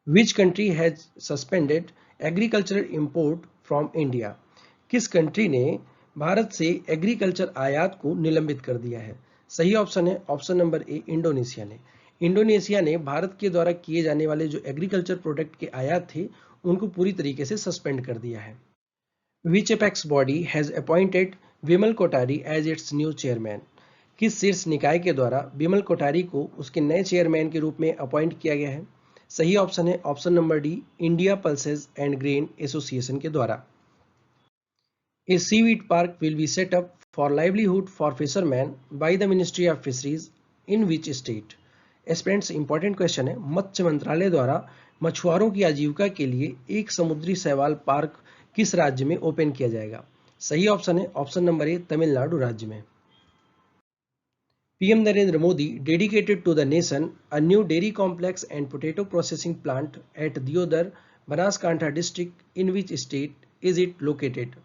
Which country has suspended agricultural import from India? किस कंट्री ने भारत से एग्रीकल्चर आयात को निलंबित कर दिया है? सही ऑप्शन है ऑप्शन नंबर ए इंडोनेशिया ने। इंडोनेशिया ने भारत के द्वारा किए जाने वाले जो एग्रीकल्चर प्रोडक्ट के आयात थे उनको पूरी तरीके से सस्पेंड कर दिया है। Which apex body has appointed Vimal Kothari as its new chairman? किस शीर्ष निकाय के द्वारा विमल कोठारी को उसके नए चेयरमैन के रूप में अपॉइंट किया गया है? सही ऑप्शन है option number D India pulses and grain association के द्वारा। A seaweed park will be set up for livelihood for fishermen by the Ministry of Fisheries in which state? Aspirants, important question है। मत्स्य मंत्रालय द्वारा मछुआरों की आजीविका के लिए एक समुद्री शैवाल पार्क किस राज्य में ओपन किया जाएगा? सही ऑप्शन है ऑप्शन नंबर ए तमिलनाडु राज्य में। PM Narendra Modi dedicated to the nation a new dairy complex and potato processing plant at Diodar, Banaskantha district in which state is it located?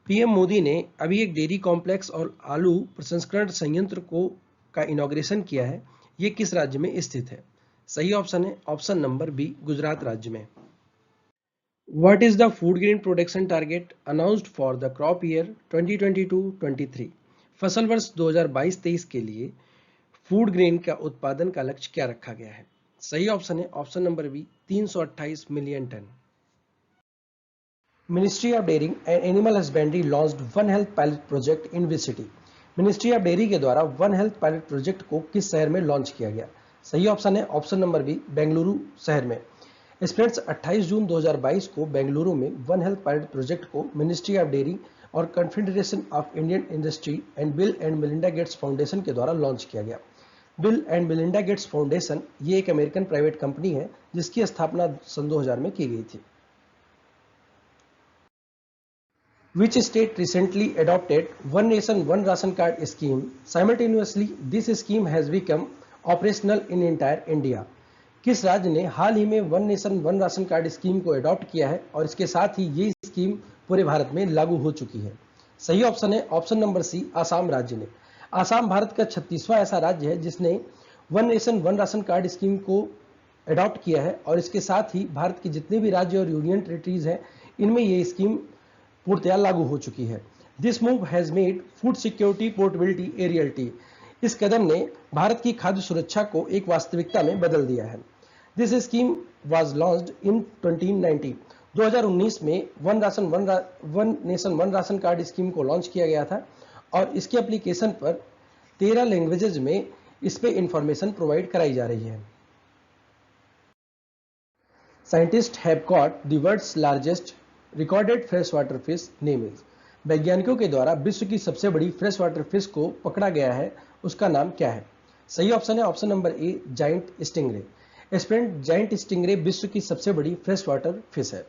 PM Modi ने अभी एक डेयरी कॉम्प्लेक्स और आलू प्रसंस्करण संयंत्र का इनॉग्रेशन किया है। ये किस राज्य में स्थित है? सही ऑप्शन है ऑप्शन नंबर बी गुजरात राज्य में। What is the food grain production target announced for the crop year 2022-23? फसल वर्ष 2022-23 के लिए फूड ग्रेन का उत्पादन का लक्ष्य क्या रखा गया है? सही ऑप्शन है option number B 328 million ton. Ministry of Dairy and Animal Husbandry launched One Health Pilot Project in which city? Ministry of dairy के द्वारा वन हेल्थ पायलट प्रोजेक्ट को किस शहर में लॉन्च किया गया? सही ऑप्शन है ऑप्शन नंबर बी बेंगलुरु शहर में। स्टूडेंट्स, 28 जून 2022 को बेंगलुरु में वन हेल्थ पायलट प्रोजेक्ट को मिनिस्ट्री ऑफ डेयरी और confederation of Indian industry and bill and Melinda Gates foundation के द्वारा लॉन्च किया गया। Bill and Melinda Gates foundation ये एक अमेरिकन प्राइवेट कंपनी है जिसकी स्थापना सन 2000 में की गई थी। Which state recently adopted One Nation One Ration Card scheme? Simultaneously, this scheme has become operational in entire India. किस राज्य ने हाल ही में one nation one ration card scheme को अडॉप्ट किया है और इसके साथ ही ये स्कीम पूरे भारत में लागू हो चुकी है? सही ऑप्शन है ऑप्शन नंबर सी, आसाम राज्य ने। आसाम भारत का 36वां ऐसा राज्य है जिसने one nation one ration card scheme को अडॉप्ट किया है और इसके साथ ही भारत के जितने भी राज्य और यूनियन टेरिटरीज हैं इनमें ये स्कीम पूर्णतया लागू हो चुकी है। This move has made food security portability a reality. इस कदम ने भारत की खाद्य सुरक्षा को एक वास्तविकता में बदल दिया है। दिस स्कीम वाज लॉन्च्ड इन 2019। 2019 में one nation one ration card scheme को लॉन्च किया गया था और इसके एप्लीकेशन पर 13 लैंग्वेजेज में इस पे इंफॉर्मेशन प्रोवाइड कराई जा रही है। Scientist have caught the world's largest recorded fresh water fish name is. वैज्ञानिकों के द्वारा विश्व की सबसे बड़ी फ्रेश वाटर फिश को पकड़ा गया है, उसका नाम क्या है? सही ऑप्शन है ऑप्शन नंबर ए, giant stingray. Aspirant giant stingray विश्व की सबसे बड़ी फ्रेश वाटर फिश है।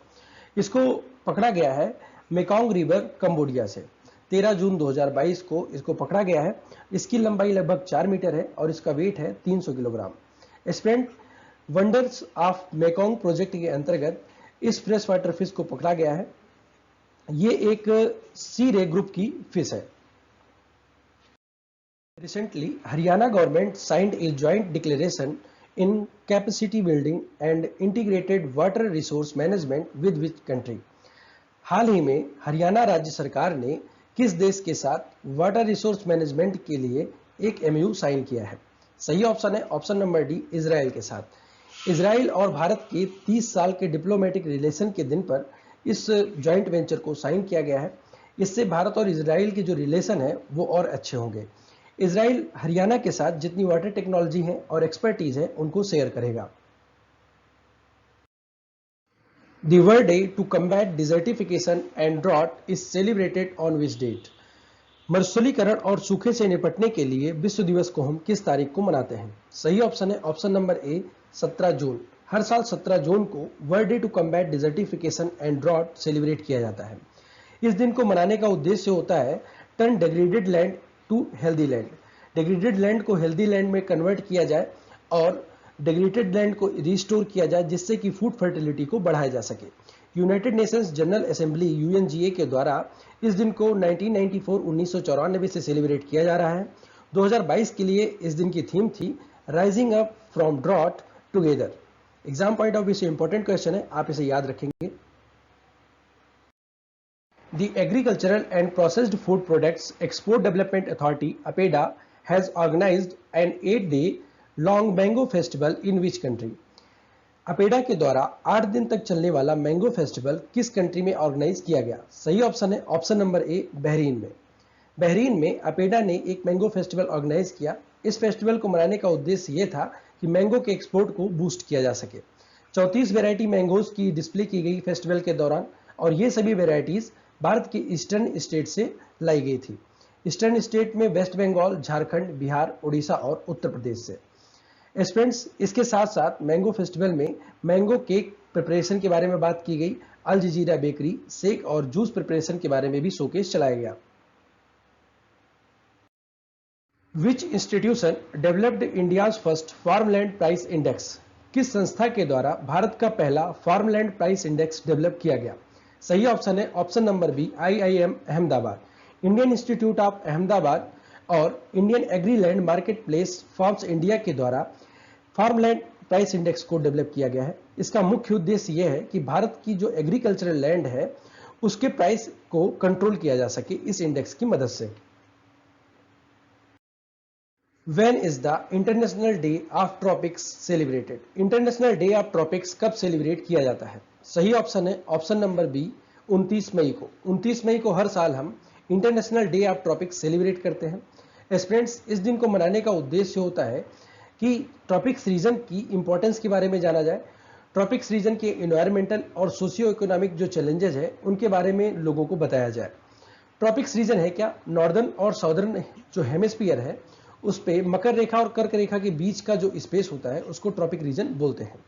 इसको पकड़ा गया है मेकॉन्ग रिवर कंबोडिया से। 13 जून 2022 को इसको पकड़ा गया है। इसकी लंबाई लगभग 4 मीटर है और इसका वेट है 300 kilogram. Aspirant wonders of Mekong project के अंतर्गत इस फ्रेश वाटर फिश को पकड़ा गया है। ये एक सी रे ग्रुप की फिश है। Recently, Haryana government signed a joint declaration in capacity building and integrated water resource management with which country? हाल ही में हरियाणा राज्य सरकार ने किस देश के साथ वाटर रिसोर्स मैनेजमेंट के लिए एक एमयू साइन किया है? सही ऑप्शन है ऑप्शन नंबर डी, इजराइल के साथ। इजराइल और भारत के 30 साल के डिप्लोमेटिक रिलेशन के दिन पर इस जॉइंट वेंचर को साइन किया गया है। इससे भारत और इजराइल के जो रिलेशन है वो और अच्छे होंगे। इजराइल हरियाणा के साथ जितनी वाटर टेक्नोलॉजी है और एक्सपर्टीज है उनको शेयर करेगा। The World Day to Combat Desertification and Drought is celebrated on which date? मरुस्थलीकरण और सूखे से निपटने के लिए विश्व दिवस को हम किस तारीख को मनाते हैं? सही ऑप्शन है ऑप्शन नंबर ए, 17 जून। हर साल 17 जून को world day to combat desertification and drought celebrate किया जाता है। इस दिन को मनाने का उद्देश्य होता है turn degraded land to healthy land. Degraded land को हेल्दी लैंड में कन्वर्ट किया जाए और डिग्रेडेड लैंड को रिस्टोर किया जाए जिससे कि फूड फर्टिलिटी को बढ़ाया जा सके। United Nations general assembly UNGA के द्वारा इस दिन को 1994 से सेलिब्रेट किया जा रहा है। 2022 के लिए इस दिन की थीम थी rising up from drought together. Exam point of view से इंपॉर्टेंट क्वेश्चन है, आप इसे याद रखेंगे। The Agricultural and Processed Food Products Export Development Authority (APEDA) has organized an 8-day long mango festival in which country? APEDA के द्वारा 8 दिन तक चलने वाला मैंगो फेस्टिवल किस कंट्री में ऑर्गेनाइज किया गया? सही ऑप्शन है ऑप्शन नंबर ए, बहरीन में। बहरीन में अपेडा ने एक मैंगो फेस्टिवल ऑर्गेनाइज किया। इस फेस्टिवल को मनाने का उद्देश्य ये था कि मैंगो के एक्सपोर्ट को बूस्ट किया जा सके। 34 वेराइटी मैंगोज की डिस्प्ले की गई फेस्टिवल के दौरान और ये सभी वेराइटीज भारत के ईस्टर्न स्टेट से लाई गई थी। ईस्टर्न स्टेट में वेस्ट बंगाल, झारखंड, बिहार, उड़ीसा और उत्तर प्रदेश से। स्टूडेंट्स, इसके साथ साथ मैंगो फेस्टिवल में मैंगो केक प्रिपरेशन के बारे में बात की गई। अल जजीरा बेकरी शेक और जूस प्रिपरेशन के बारे में भी शोकेस चलाया गया। विच institution developed India's first farmland price index? किस संस्था के द्वारा भारत का पहला फार्मलैंड प्राइस इंडेक्स डेवलप किया गया? सही ऑप्शन है option number B, IIM Ahmedabad. Indian institute of Ahmedabad और Indian agriland market place farms India के द्वारा फार्मलैंड प्राइस इंडेक्स को डेवलप किया गया है। इसका मुख्य उद्देश्य यह है कि भारत की जो एग्रीकल्चरल लैंड है उसके प्राइस को कंट्रोल किया जा सके इस इंडेक्स की मदद से। When is the International Day of Tropics celebrated? International day of tropics कब सेलिब्रेट किया जाता है? सही ऑप्शन है ऑप्शन नंबर बी, 29 मई को। 29 मई को हर साल हम international day of tropics celebrate करते हैं। स्टूडेंट्स, इस दिन को मनाने का उद्देश्य होता है कि ट्रॉपिक्स रीजन की इंपॉर्टेंस के बारे में जाना जाए। ट्रॉपिक्स रीजन के एनवायरमेंटल और सोशियो इकोनॉमिक जो चैलेंजेस है उनके बारे में लोगों को बताया जाए। ट्रॉपिक्स रीजन है क्या? नॉर्दर्न और साउदर्न जो हेमिस्फीयर है उस पे मकर रेखा और कर्क रेखा के बीच का जो स्पेस होता है उसको ट्रॉपिक रीजन बोलते हैं।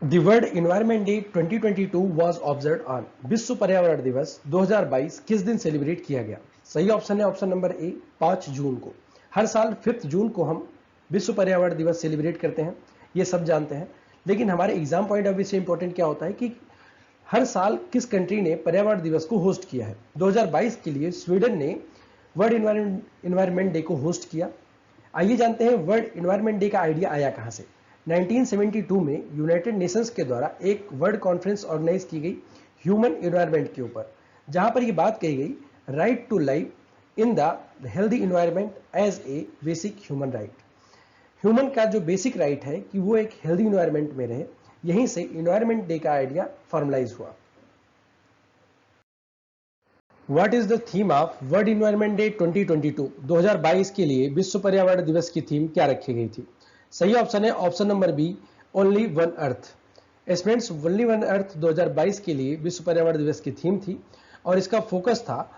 The world environment day 2022 was observed on. विश्व पर्यावरण दिवस 2022 किस दिन सेलिब्रेट किया गया? सही ऑप्शन है ऑप्शन नंबर ए, 5 जून को। हर साल 5 जून को हम विश्व पर्यावरण दिवस सेलिब्रेट करते हैं, ये सब जानते हैं। लेकिन हमारे एग्जाम पॉइंट ऑफ व्यू से इंपॉर्टेंट क्या होता है कि हर साल किस कंट्री ने पर्यावरण दिवस को होस्ट किया है। 2022 के लिए स्वीडन ने वर्ल्ड इन्वायरमेंट डे को होस्ट किया। आइए जानते हैं वर्ल्ड इन्वायरमेंट डे का आइडिया आया कहां से। 1972 में यूनाइटेड नेशंस के द्वारा एक वर्ल्ड कॉन्फ्रेंस ऑर्गेनाइज की गई ह्यूमन इन्वायरमेंट के ऊपर, जहां पर यह बात कही गई right to live in the healthy environment as a basic human right. Human का जो बेसिक राइट है कि वो एक हेल्दी इन्वायरमेंट में रहे, यहीं से इन्वायरमेंट डे का आइडिया फॉर्मलाइज हुआ। What is the theme of world environment day 2022? 2022 के लिए विश्व पर्यावरण दिवस की थीम क्या रखी गई थी? सही ऑप्शन है option number B, only one earth. Students, only one earth 2022 के लिए विश्व पर्यावरण दिवस की थीम थी और इसका फोकस था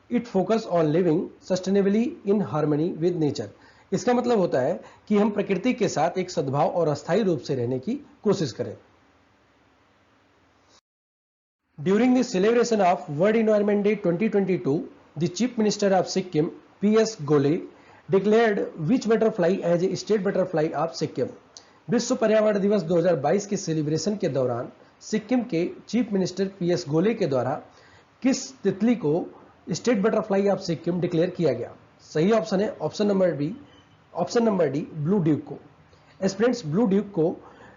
it focus on living sustainably in harmony with nature. इसका मतलब होता है कि हम प्रकृति के साथ एक सद्भाव और अस्थायी रूप से रहने की कोशिश करें। During the celebration of world environment day 2022, the chief minister of Sikkim PS Golay declared which butterfly as a state butterfly of Sikkim. विश्व पर्यावरण दिवस 2022 के सेलिब्रेशन के दौरान सिक्किम के चीफ मिनिस्टर PS गोले के द्वारा किस तितली को state butterfly of Sikkim declare किया गया? सही ऑप्शन है option number D, blue duke को। स्टूडेंट्स, ब्लू ड्यूक को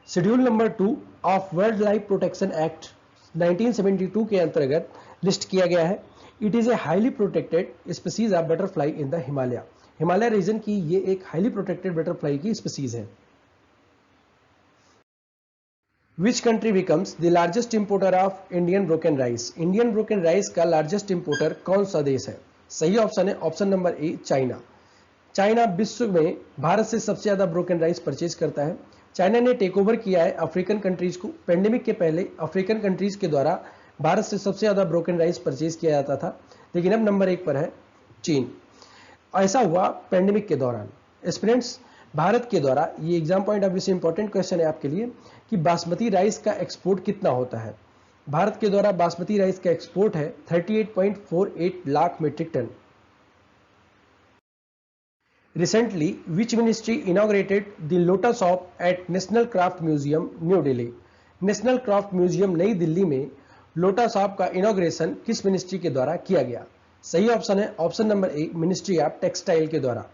schedule number 2 of world life protection act 1972 के अंतर्गत लिस्ट किया गया है। It is a highly protected species of butterfly in the Himalaya region की ये एक हाईली प्रोटेक्टेड बटरफ्लाई की स्पीसीज है। Which country becomes the largest importer of Indian broken rice? Indian broken rice का लार्जेस्ट इंपोर्टर कौन सा देश है? सही ऑप्शन है ऑप्शन नंबर ए, चाइना। चाइना विश्व में भारत से सबसे ज्यादा ब्रोकन राइस परचेज करता है। चाइना ने टेक ओवर किया है अफ्रीकन कंट्रीज को। पेंडेमिक के पहले अफ्रीकन कंट्रीज के द्वारा भारत से सबसे ज्यादा ब्रोकन राइस परचेज किया जाता था, लेकिन अब नंबर 1 पर है चीन। ऐसा हुआ पेंडेमिक के दौरान। स्टूडेंट्स, भारत के द्वारा, ये एग्जाम पॉइंट ऑफ व्यू से इंपॉर्टेंट क्वेश्चन है आपके लिए, कि बासमती राइस का एक्सपोर्ट कितना होता है। भारत के द्वारा बासमती राइस का एक्सपोर्ट है 38.48 लाख metric ton. Recently which ministry inaugurated the lotus shop at national craft museum new Delhi? National craft museum Nai Delhi में लोटस शॉप का इनॉग्रेशन किस मिनिस्ट्री के द्वारा किया गया? सही ऑप्शन है option number A, ministry of textile के द्वारा।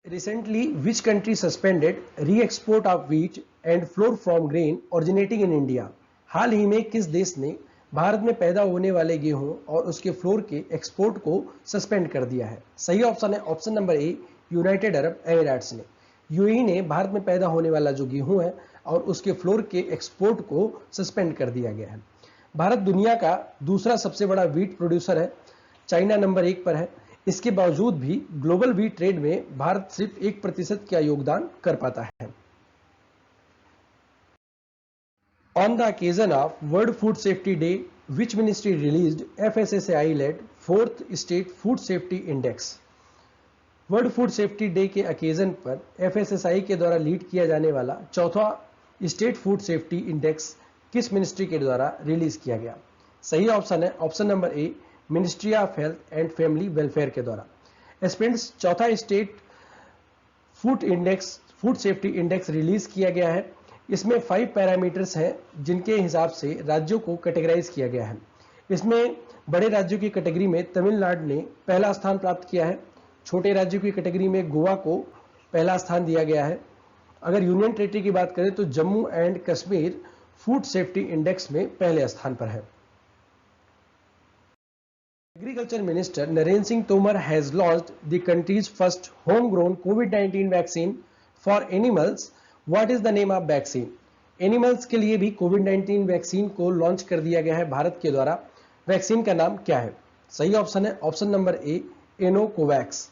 Recently, which country suspended re-export of wheat and flour from grain originating in India? हाल ही में किस देश ने भारत में पैदा होने वाले गेहूं और उसके फ्लोर के एक्सपोर्ट को सस्पेंड कर दिया है? सही ऑप्शन है ऑप्शन नंबर ए, यूनाइटेड अरब एमिरेट्स ने। यूएई ने भारत में पैदा होने वाला जो गेहूं है और उसके फ्लोर के एक्सपोर्ट को सस्पेंड कर दिया गया है। भारत दुनिया का दूसरा सबसे बड़ा व्हीट प्रोड्यूसर है, चाइना नंबर 1 पर है। इसके बावजूद भी ग्लोबल व्हीट ट्रेड में भारत सिर्फ 1% का योगदान कर पाता है। On the occasion of world food safety day, which ministry released FSSAI led 4th state food safety index? World food safety day के ओकेजन पर FSSAI के द्वारा लीड किया जाने वाला 4था स्टेट फूड सेफ्टी इंडेक्स किस मिनिस्ट्री के द्वारा रिलीज किया गया? सही ऑप्शन है option number A, ministry of health and family welfare के द्वारा। स्टूडेंट्स, चौथा state food safety index release किया गया है। इसमें 5 पैरामीटर्स हैं जिनके हिसाब से राज्यों को कैटेगराइज किया गया है। इसमें बड़े राज्यों की कैटेगरी में तमिलनाडु ने पहला स्थान प्राप्त किया है। छोटे राज्यों की कैटेगरी में गोवा को पहला स्थान दिया गया है। अगर यूनियन टेरिटरी की बात करें तो Jammu and Kashmir food safety index में पहले स्थान पर है। Agriculture Minister Narendra Singh Tomar has launched the country's first homegrown COVID-19 vaccine for animals. What is the name of vaccine? Animals के लिए भी COVID-19 वैक्सीन को लॉन्च कर दिया गया है भारत के द्वारा। वैक्सीन का नाम क्या है? सही ऑप्शन है ऑप्शन नंबर ए, एनोकोवैक्स।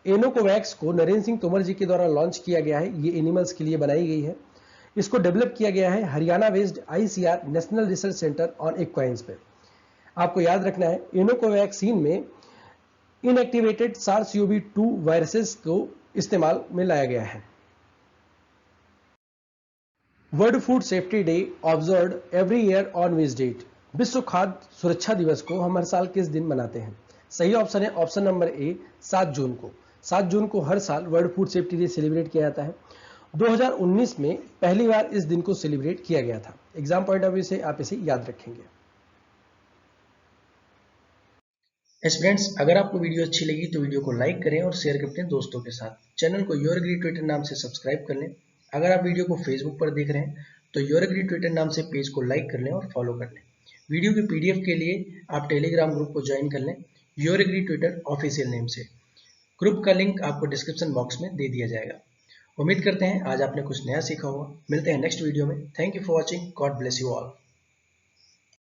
एनोकोवैक्स को नरेंद्र सिंह तोमर जी के द्वारा लॉन्च किया गया है। ये एनिमल्स के लिए बनाई गई है। इसको डेवलप किया गया है Haryana based ICR national research centre on equines पे। आपको याद रखना है, इनोकोवैक्सीन में इनएक्टिवेटेड SARS-CoV-2 वायरसेस को इस्तेमाल में लाया गया है। World food safety day observed every year on which date? विश्व खाद्य सुरक्षा दिवस को हम हर साल किस दिन मनाते हैं? सही ऑप्शन है ऑप्शन नंबर ए, 7 जून को। 7 जून को हर साल world food safety day celebrate किया जाता है। 2019 में पहली बार इस दिन को सेलिब्रेट किया गया था। एग्जाम पॉइंट ऑफ व्यू से आप इसे याद रखेंगे। स्टूडेंट्स, अगर आपको वीडियो अच्छी लगी तो वीडियो को लाइक करें और शेयर करें अपने दोस्तों के साथ। चैनल को योर एग्री ट्विटर नाम से सब्सक्राइब कर लें। अगर आप वीडियो को फेसबुक पर देख रहे हैं तो योर एग्री ट्विटर नाम से पेज को लाइक कर लें और फॉलो कर लें। वीडियो की पीडीएफ के लिए आप टेलीग्राम ग्रुप को ज्वाइन कर लें your agri Twitter official name से। ग्रुप का लिंक आपको डिस्क्रिप्शन बॉक्स में दे दिया जाएगा। उम्मीद करते हैं आज आपने कुछ नया सीखा होगा। मिलते हैं नेक्स्ट वीडियो में। Thank you for watching. God bless you all.